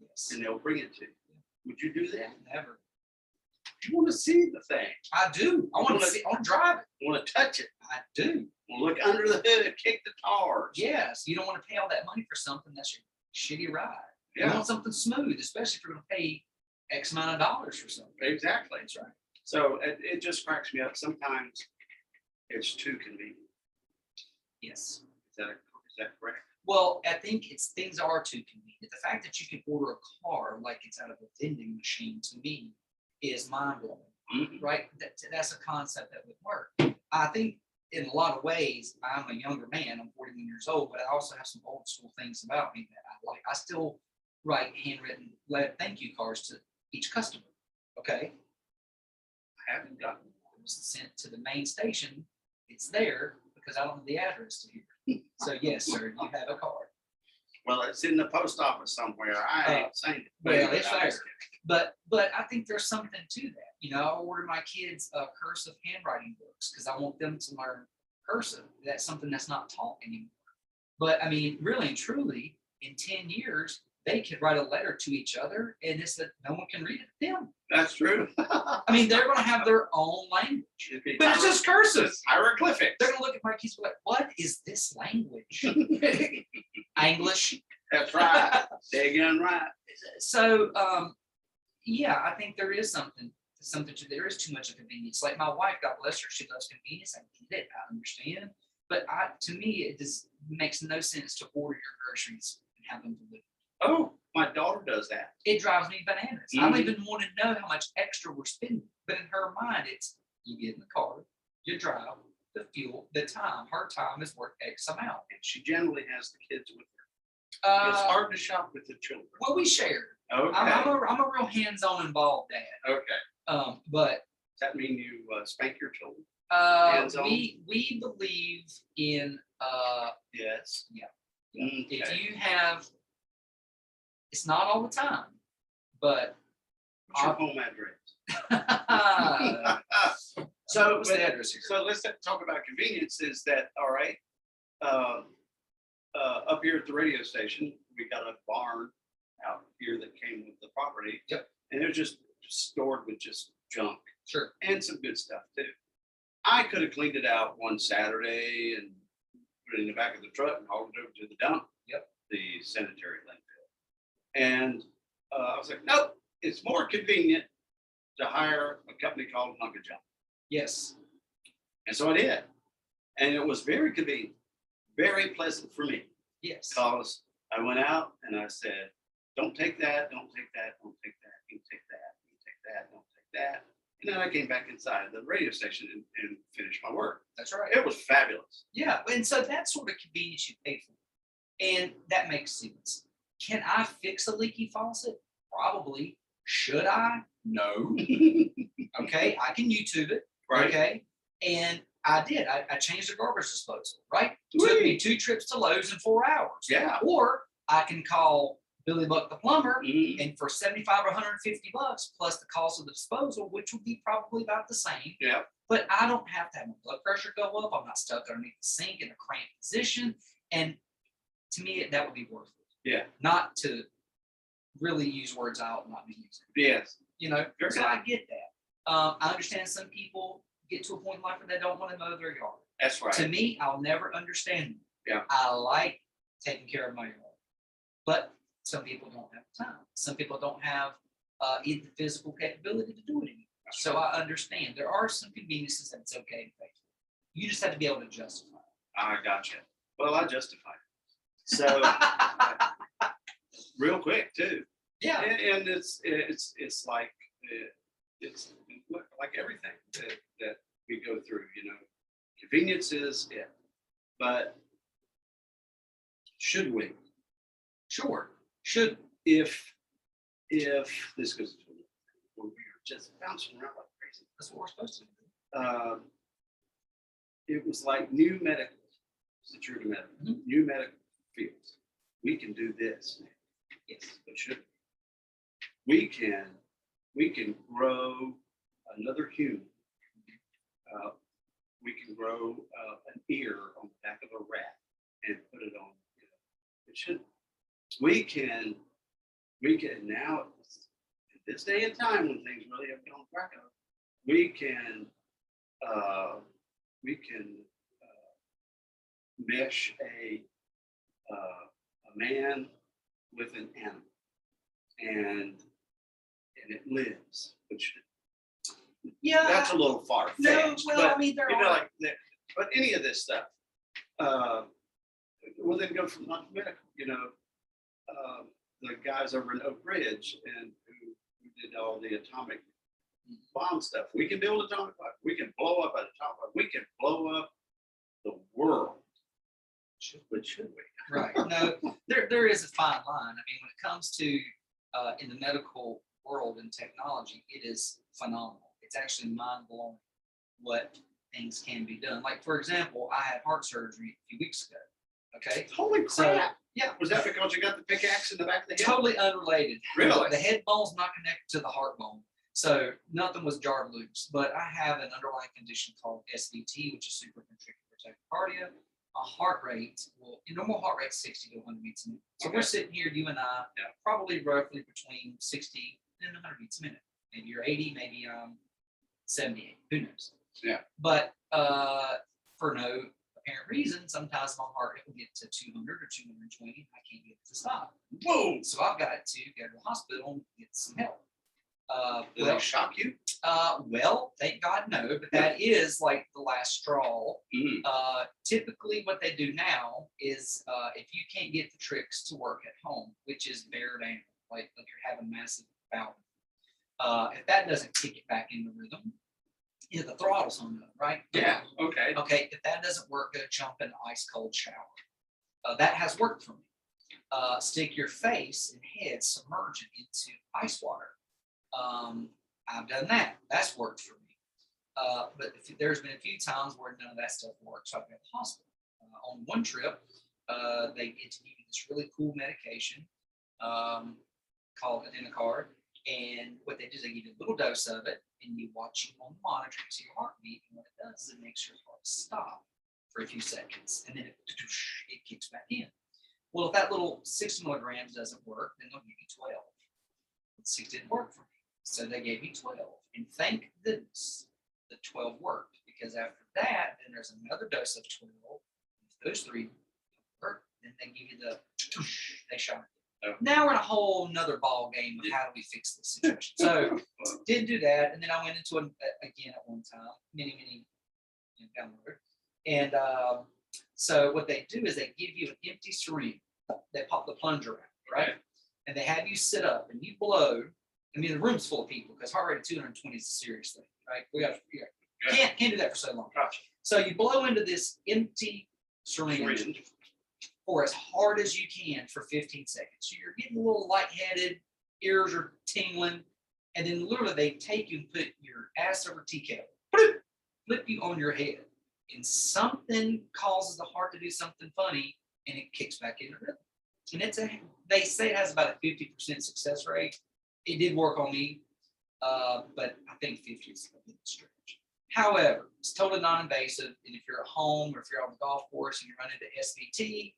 Yes.
and they'll bring it to you. Would you do that?
Never.
You want to see the thing.
I do. I want to see. I want to drive it.
You want to touch it.
I do.
You want to look under the hood, kick the tires.
Yes. You don't want to pay all that money for something that's your shitty ride. You
Yeah.
want something smooth, especially if you're going to pay X amount of dollars for something.
Exactly.
That's right.
So it just cracks me up. Sometimes it's too convenient.
Yes.
Is that correct?
Well, I think things are too convenient. The fact that you can order a car like it's out of a vending machine to me is mind blowing.
Mhm.
Right? That's a concept that would work. I think in a lot of ways, I'm a younger man. I'm 41 years old, but I also have some old school things about me that I like. I still write handwritten thank you cards to each customer. Okay.
I haven't gotten
It was sent to the main station. It's there because I don't know the address to here. So yes, sir, you have a card.
Well, it's in the post office somewhere. I ain't seen it.
Well, it's
I'm
there.
just kidding.
But I think there's something to that. You know, I order my kids cursive handwriting books because I want them to learn cursive. That's something that's not taught anymore. But I mean, really and truly, in 10 years, they could write a letter to each other, and it's that no one can read it to them.
That's true.
I mean, they're going to have their own language,
It'd be
but it's just cursive.
it's hieroglyphics.
They're going to look at my kids and be like, "What is this language?" English.
That's right. Again, right.
So, yeah, I think there is something there is too much of convenience. Like my wife, God bless her, she loves convenience. I get it, I understand. But to me, it just makes no sense to order your groceries and have them delivered.
Oh, my daughter does that.
It drives me bananas. I don't even want to know how much extra we're spending. But in her mind, it's you get in the car, you drive, the fuel, the time. Her time is worth X amount.
And she generally has the kids with her. It's hard to shop with the children.
Well, we share.
Okay.
I'm a real hands-on involved dad.
Okay.
But
Does that mean you spank your children?
we believe in
Yes.
Yeah.
Okay.
if you have, it's not all the time, but
What's your home address?
so what's the address here?
So let's talk about convenience. Is that all right? Up here at the radio station, we got a barn out here that came with the property.
Yep.
And it was just stored with just junk
Sure.
and some good stuff too. I could have cleaned it out one Saturday and put it in the back of the truck and hauled it over to the dump.
Yep.
The sanitary landfill. And I was like, nope, it's more convenient to hire a company called Hunk of Junk.
Yes.
And so I did. And it was very convenient, very pleasant for me
Yes.
because I went out and I said, don't take that, don't take that, don't take that, you take that, you take that, don't take that. And then I came back inside the radio station and finished my work.
That's right.
It was fabulous.
Yeah. And so that's sort of convenience you pay for. And that makes sense. Can I fix a leaky faucet? Probably. Should I? No. Okay. I can YouTube it.
Right.
Okay. And I did. I changed the garbage disposal, right? Took me 2 trips to Lowe's in 4 hours.
Yeah.
Or I can call Billy Buck the plumber,
Mhm.
and for $75 or $150 plus the cost of the disposal, which would be probably about the same.
Yeah.
But I don't have to have my blood pressure go up. I'm not stuck underneath the sink in a cramped position. And to me, that would be worth it.
Yeah.
Not to really use words I ought not be using.
Yes.
You know,
Very
so
good.
I get that. I understand some people get to a point in life where they don't want to mow their yard.
That's right.
To me, I'll never understand them.
Yeah.
I like taking care of my yard. But some people don't have time. Some people don't have either the physical capability to do it anymore.
That's
So I understand there are some conveniences that it's okay to pay for. You just have to be able to justify
I gotcha. Well, I justify it. So real quick too.
Yeah.
And it's like it's like everything that we go through, you know, convenience is it, but should we,
Sure. Should.
if this goes to where we are just bouncing around like crazy,
That's what we're supposed to do.
It was like new medical, security medical, new medical fields. We can do this.
Yes.
But should we can grow another human. We can grow an ear on the back of a rat and put it on. It should. We can now in this day and time when things really have gone crack up. We can mesh a man with an animal, and it lives, which that's a little far fetched.
No, well, I mean, there are.
Like that, but any of this stuff, well, then go from not medical. The guys over in Oak Ridge and who did all the atomic bomb stuff. We can build atomic bomb. We can blow up an atomic bomb. We can blow up the world. Should we?
Right. No, there is a fine line. I mean, when it comes to in the medical world and technology, it is phenomenal. It's actually mind blowing what things can be done. Like, for example, I had heart surgery a few weeks ago. Okay.
Holy crap.
So, yeah.
Was that because you got the pickaxe in the back of the head?
Totally unrelated.
Really?
The head bone's not connected to the heart bone. So nothing was jarred loose. But I have an underlying condition called SVT, which is supraventricular tachycardia. A heart rate, normal heart rate is 60 to 100 beats a minute. So we're sitting here, you and I, probably roughly between 60 and 100 beats a minute. Maybe you're 80, maybe 78. Who knows?
Yeah.
But for no apparent reason, sometimes my heart rate will get to 200 or 220, and I can't get it to stop.
Whoa!
So I've got to go to the hospital and get some help.
Did they shock you?
Well, thank God, no, but that is like the last straw. Typically what they do now is if you can't get the tricks to work at home, which is bear down, like you're having massive bowel. If that doesn't kick it back into rhythm, the throttle's on up, right?
Yeah. Okay.
Okay. If that doesn't work, go jump in an ice cold shower. That has worked for me. Stick your face and head submerge it into ice water. I've done that. That's worked for me. But there's been a few times where none of that stuff works. So I've been at the hospital. On one trip, they get to give you this really cool medication called Adenocard. And what they do is they give you a little dose of it, and you watch you on the monitor to see your heartbeat. And what it does is it makes your heart stop for a few seconds, and then it kicks back in. Well, if that little 6 milligrams doesn't work, then they'll give you 12. But 6 didn't work for me, so they gave me 12. And thank goodness the 12 worked, because after that, then there's another dose of 12. If those 3 work, then they give you they shot it. Oh. Now we're in a whole nother ball game of how do we fix this situation. So didn't do that, and then I went into it again at one time, many down the road. And so what they do is they give you an empty syringe. They pop the plunger out, right? And they have you sit up and you blow. I mean, the room's full of people because heart rate of 220 is a serious thing, right? We got can't do that for so long. So you blow into this empty syringe for as hard as you can for 15 seconds. So you're getting a little lightheaded, ears are tingling, and then literally they take you and put your ass over tea kettle, flip you on your head, and something causes the heart to do something funny, and it kicks back into rhythm. And they say it has about a 50% success rate. It did work on me, but I think 50 is a bit stretch. However, it's totally non-invasive, and if you're at home or if you're on the golf course and you're running into SVT,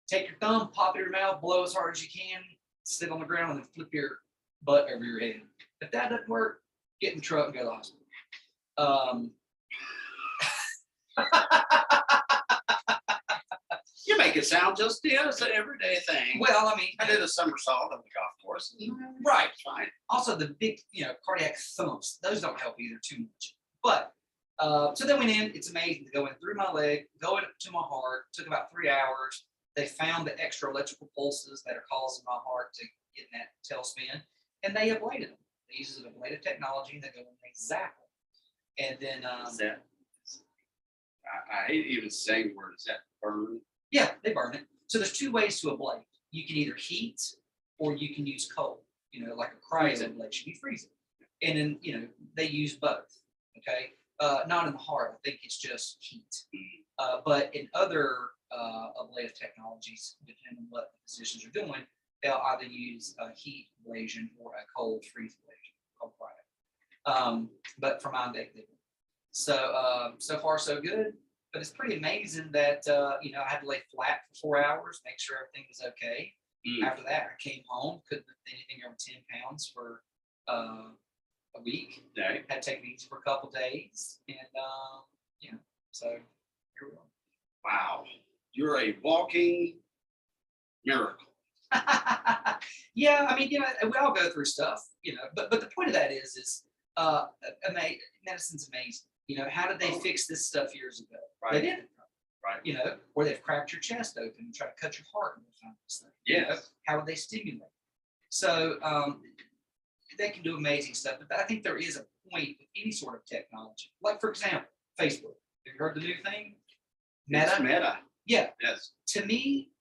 take your thumb, pop it in your mouth, blow as hard as you can, sit on the ground, and then flip your butt over your head. If that doesn't work, get in the truck and go to the hospital.
You make it sound just it's an everyday thing.
Well, I mean,
I did a somersault on the golf course.
Right.
Fine.
Also, the big, cardiac thumps, those don't help either too much. But so they went in. It's amazing to go in through my leg, go into my heart. Took about 3 hours. They found the extra electrical pulses that are causing my heart to get in that tailspin, and they ablated them. They use an ablative technology, and they go in and they zap them. And then
I hate even saying the word. Is that burn?
Yeah, they burn it. So there's 2 ways to ablate. You can either heat or you can use cold. Like a cryo ablation. You freeze it, and then they use both. Okay, not in the heart. I think it's just heat. But in other ablative technologies, depending on what the physicians are doing, they'll either use a heat ablation or a cold freeze ablation, called cryo. But for mine, they didn't. So so far so good. But it's pretty amazing that I had to lay flat for 4 hours, make sure everything was okay. After that, I came home, couldn't lift anything over 10 pounds for a week.
Yeah.
Had to take it easy for a couple days, and so here we are.
Wow, you're a walking miracle.
Yeah, I mean, we all go through stuff, but the point of that is medicine's amazing. How did they fix this stuff years ago?
Right.
They didn't.
Right.
Or they've cracked your chest open and try to cut your heart and find this thing.
Yes.
How would they stimulate? So they can do amazing stuff, but I think there is a point with any sort of technology. Like, for example, Facebook. Have you heard the new thing? Meta.
It's Meta.
Yeah.
Yes.
To me,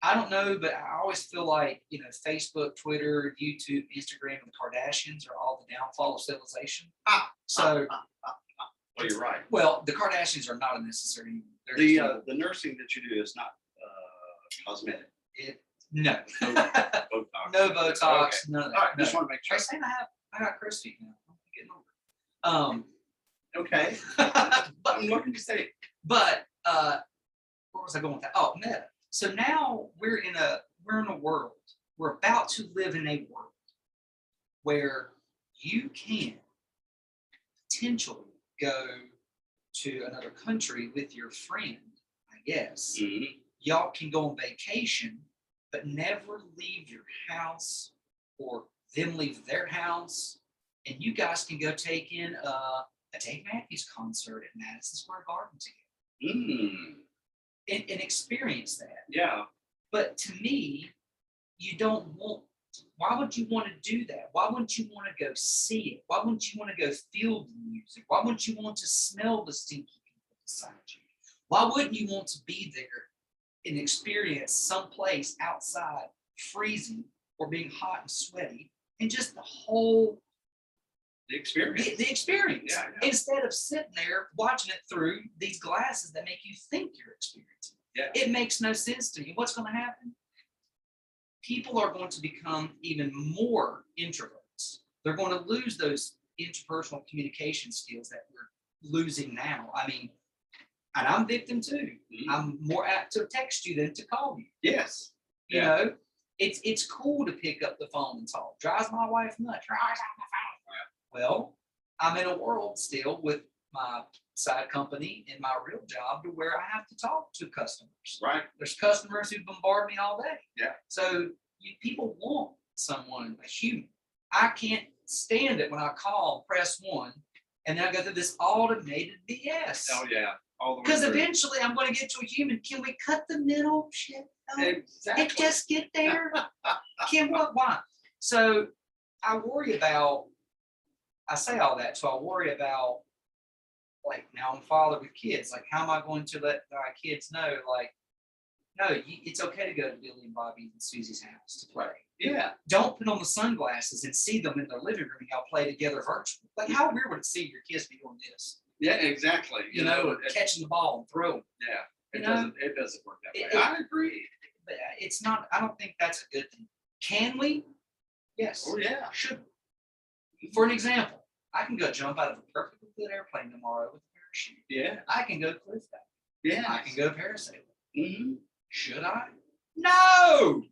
I don't know, but I always feel like, Facebook, Twitter, YouTube, Instagram, and the Kardashians are all the downfall of civilization. So,
Well, you're right.
well, the Kardashians are not a necessary. They're just evil.
The nursing that you do is not cosmetic.
No.
Botox.
No Botox,
Okay.
none of that.
All right,
no.
just want to make sure.
I saying I got crow's feet now. I'm getting older.
Okay. I'm looking to say.
But where was I going with that? Oh, Meta. So now we're in a world. We're about to live in a world where you can potentially go to another country with your friend, I guess.
Mm-hmm.
Y'all can go on vacation, but never leave your house or them leave their house. And you guys can go take in a Dave Matthews concert at Madison Square Garden together. And experience that.
Yeah.
But to me, you don't want, why would you want to do that? Why wouldn't you want to go see it? Why wouldn't you want to go feel the music? Why wouldn't you want to smell the stinky people beside you? Why wouldn't you want to be there and experience someplace outside freezing or being hot and sweaty and just the whole
experience.
The experience.
Yeah.
Instead of sitting there watching it through these glasses that make you think you're experiencing.
Yeah.
It makes no sense to you. What's going to happen? People are going to become even more introverts. They're going to lose those interpersonal communication skills that we're losing now. I mean, and I'm victim too.
Mm-hmm.
I'm more apt to text you than to call you.
Yes.
You know, it's cool to pick up the phone and talk. Drives my wife nuts. You're always on the phone. Well, I'm in a world still with my side company and my real job to where I have to talk to customers.
Right.
There's customers who bombard me all day.
Yeah.
So people want someone, a human. I can't stand it when I call, press 1, and then I go through this automated BS.
Oh yeah.
Because eventually I'm going to get to a human. Can we cut the middle shit out?
Exactly.
It just get there. Why? So I worry about, I say all that, so I worry about, like, now I'm a father with kids. Like, how am I going to let my kids know, like, no, it's okay to go to Billy and Bobby and Susie's house to play.
Yeah.
Don't put on the sunglasses and see them in their living room and y'all play together virtually. Like, how weird would it see your kids be doing this?
Yeah, exactly.
You know, catching the ball and throwing.
Yeah. It doesn't work that way. I agree.
But it's not, I don't think that's a good thing. Can we? Yes.
Oh yeah.
Should we? For an example, I can go jump out of a perfectly good airplane tomorrow with a parachute.
Yeah.
I can go cliff diving.
Yeah.
I can go parasailing.
Mm-hmm.
Should I? No.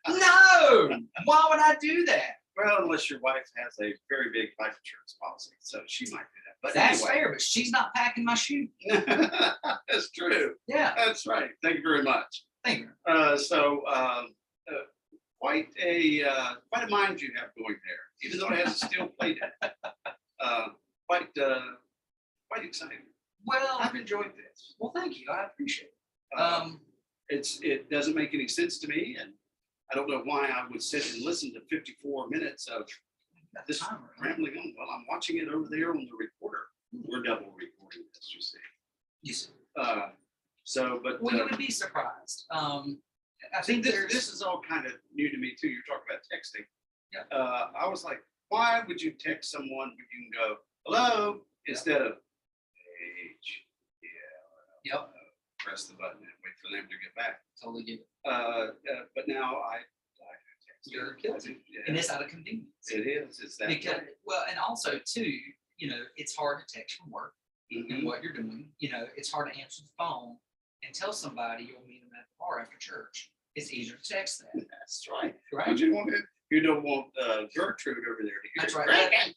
No. Why would I do that?
Well, unless your wife has a very big life insurance policy, so she might do that. But
That's
anyway.
fair, but she's not packing my shoe.
That's true.
Yeah.
That's right. Thank you very much.
Thank you.
Quite a mind you have going there, even though it has a steel plate in it. Quite exciting.
Well,
I've enjoyed this.
well, thank you. I appreciate it.
It doesn't make any sense to me, and I don't know why I would sit and listen to 54 minutes of this rambling on while I'm watching it over there on the recorder. We're double recording this, you see.
Yes.
But
You would be surprised. I
see,
think
this is all kind of new to me too. You're talking about texting.
Yeah.
I was like, why would you text someone when you can go, hello, instead of H,
Yep.
press the button and wait for them to get back.
Totally get it.
But now I text.
You're guilty. And it's out of convenience.
It is. It's that
Because,
way.
well, and also too, it's hard to text from work and
Mhm.
what you're doing. It's hard to answer the phone and tell somebody you'll meet them at the bar after church. It's easier to text that.
That's right.
Right?
But you don't want Gertrude over there to hear.
That's right.
Drinking.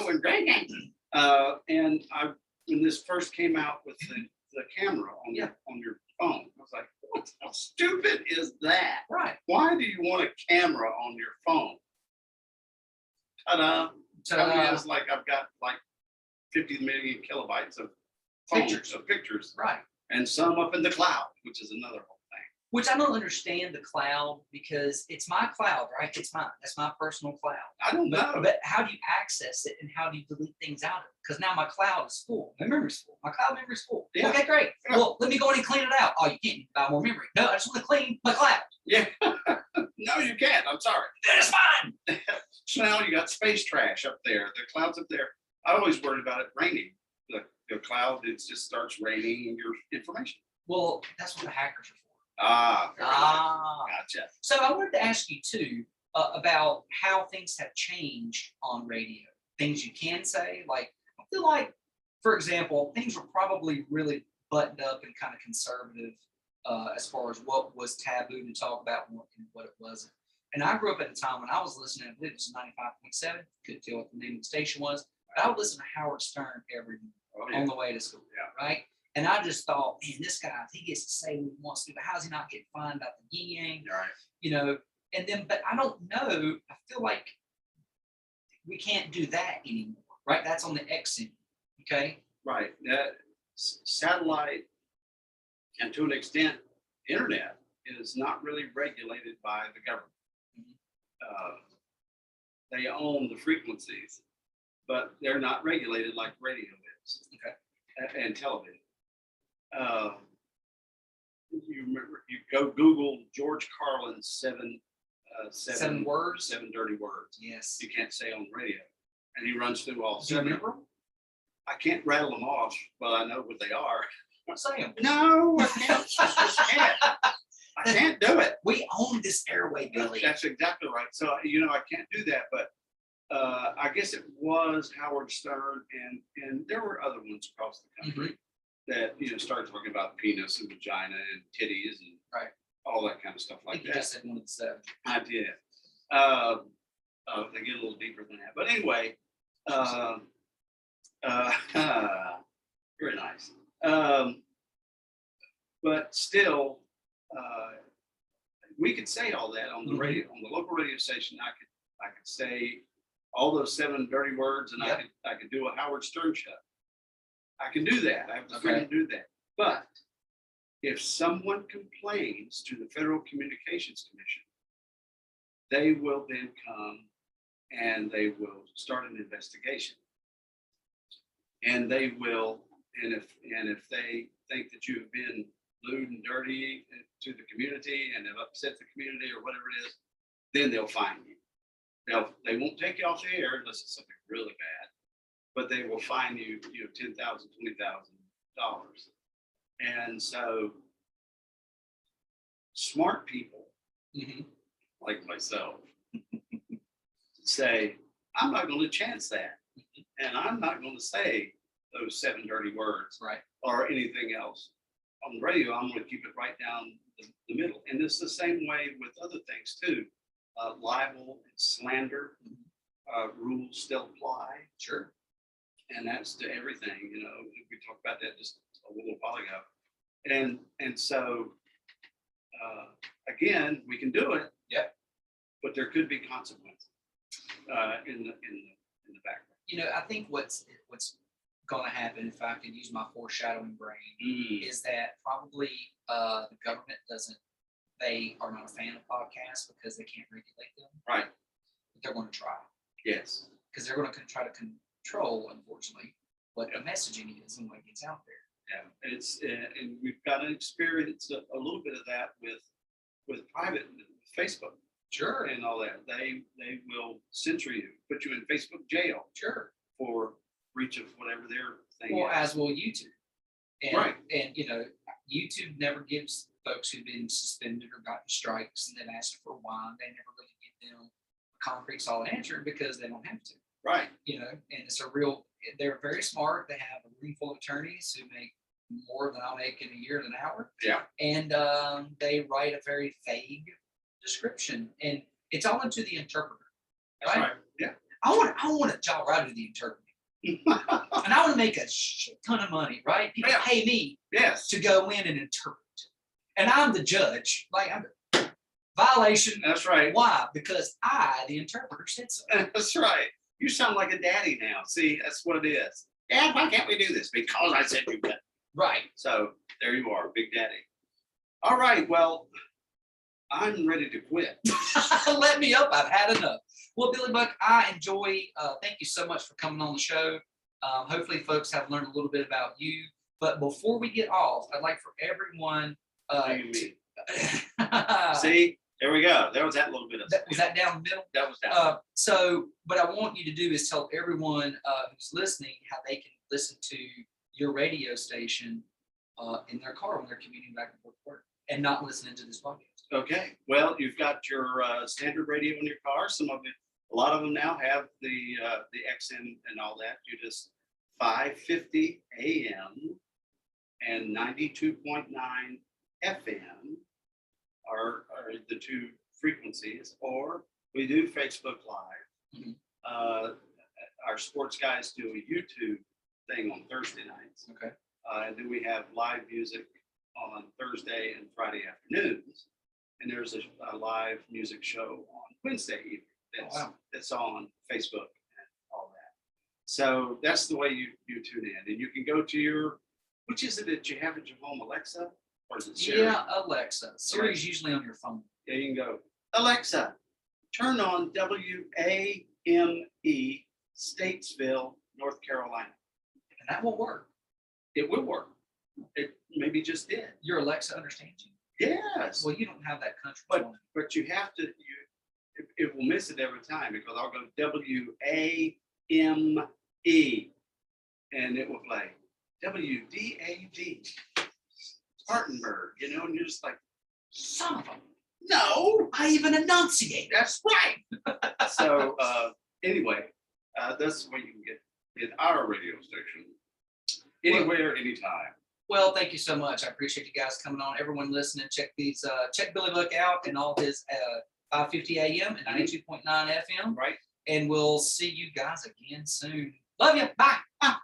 When drinking. And when this first came out with the camera on your phone, I was like, how stupid is that?
Right.
Why do you want a camera on your phone? Ta-da. It's like I've got like 50 million kilobytes of pictures,
Right.
and some up in the cloud, which is another whole thing.
Which I don't understand the cloud because it's my cloud, right? It's mine. That's my personal cloud.
I don't know.
But how do you access it and how do you delete things out of it? Because now my cloud is full. My memory's full. My cloud memory's full.
Yeah.
Okay, great.
Yeah.
Well, let me go in and clean it out. Oh, you can't buy more memory. No, I just want to clean my cloud.
Yeah. No, you can't. I'm sorry.
That's fine.
So now you got space trash up there. The clouds up there. I always worried about it raining. The cloud, it just starts raining your information.
Well, that's what the hackers are for.
Very nice. Gotcha.
So I wanted to ask you too about how things have changed on radio. Things you can say, like I feel like, for example, things were probably really buttoned up and kind of conservative as far as what was taboo to talk about and what it wasn't. And I grew up at a time when I was listening, I believe it was 95.7, couldn't tell what the name of the station was, but I would listen to Howard Stern every morning on the way to school, right? And I just thought, man, this guy, he gets to say what he wants to, but how does he not get fined about the yin yang? And then, but I don't know, I feel like we can't do that anymore, right? That's on the X end, okay?
Right. That satellite, and to an extent, internet is not really regulated by the government. They own the frequencies, but they're not regulated like radio is. Okay. And television. You remember? You go Google George Carlin's seven
words,
7 dirty words.
Yes.
You can't say on radio, and he runs through all
Do you
7.
remember?
I can't rattle them off, but I know what they are.
Say them.
No, I can't. I can't do it.
We own this airway, Billy.
That's exactly right. So I can't do that, but I guess it was Howard Stern, and there were other ones across the country that started talking about penis and vagina and titties and all that kind of stuff like that.
You just said one of the 7.
I did. They get a little deeper than that, but anyway, very nice. But still, we could say all that on the radio, on the local radio station. I could say all those 7 dirty words, and I could do a Howard Stern show. I can do that. I have the freedom to do that. But if someone complains to the Federal Communications Commission, they will then come and they will start an investigation. And they will, and if they think that you have been lewd and dirty to the community and have upset the community or whatever it is, then they'll fine you. They won't take you off the air unless it's something really bad, but they will fine you, $10,000, $20,000. And so smart people like myself say, I'm not going to chance that. And I'm not going to say those 7 dirty words or anything else. On the radio, I'm going to keep it right down the middle. And it's the same way with other things too. Libel and slander rules still apply.
Sure.
And that's to everything. We talked about that just a little while ago. And so again, we can do it.
Yep.
But there could be consequences in the background.
I think what's going to happen, if I could use my foreshadowing brain, is that probably the government they are not a fan of podcasts because they can't regulate them.
Right.
But they're going to try.
Yes.
Because they're going to try to control, unfortunately, what the messaging is and what gets out there.
Yeah, it's and we've got an experience a little bit of that with private Facebook.
Sure.
and all that. They will censor you, put you in Facebook jail
Sure.
for breach of whatever their thing
Well,
is.
as will YouTube. And,
Right.
And, YouTube never gives folks who've been suspended or gotten strikes and then asked for why. They never really give them a concrete, solid answer because they don't have to.
Right.
And they're very smart. They have a room full of attorneys who make more than I'll make in a year an hour.
Yeah.
And they write a very vague description, and it's all into the interpreter.
That's right. Yeah.
I want a job right to the interpreting. And I want to make a shit ton of money, right? People pay me
Yes.
to go in and interpret. And I'm the judge. Like, I'm violation.
That's right.
Why? Because I, the interpreter, said so.
That's right. You sound like a daddy now. See, that's what it is. Dad, why can't we do this? Because I said you could.
Right.
So there you are, Big Daddy. All right. Well, I'm ready to quit.
Let me up. I've had enough. Well, Billy Buck, I enjoy. Thank you so much for coming on the show. Hopefully, folks have learned a little bit about you. But before we get off, I'd like for everyone.
See, there we go. There was that little bit of.
Was that down the middle?
That was down.
So, what I want you to do is tell everyone who's listening how they can listen to your radio station in their car when they're commuting back and forth to work and not listening to this podcast.
Okay. Well, you've got your standard radio in your car. A lot of them now have the XM and all that. You just 550 AM and 92.9 FM are the two frequencies. Or we do Facebook Live.
Mhm.
Our sports guys do a YouTube thing on Thursday nights.
Okay.
And then we have live music on Thursday and Friday afternoons. And there's a live music show on Wednesday evening that's on Facebook and all that. So that's the way you tune in. And you can go to which is it that you have at your home, Alexa? Or is it Siri?
Yeah, Alexa. Siri's usually on your phone.
Yeah, you can go, Alexa, turn on WAME Statesville, North Carolina.
And that will work.
It will work. It maybe just did.
Your Alexa understands you.
Yes.
Well, you don't have that country.
But you have to, it will miss it every time because I'll go WAME and it will play WDAD Spartanburg, and you're just like,
Son of a.
no,
I even enunciate.
that's right. So anyway, that's where you can get our radio station anywhere, anytime.
Well, thank you so much. I appreciate you guys coming on. Everyone listening, check Billy Buck out and all his 550 AM and 92.9 FM.
Right.
And we'll see you guys again soon. Love you. Bye. Bye.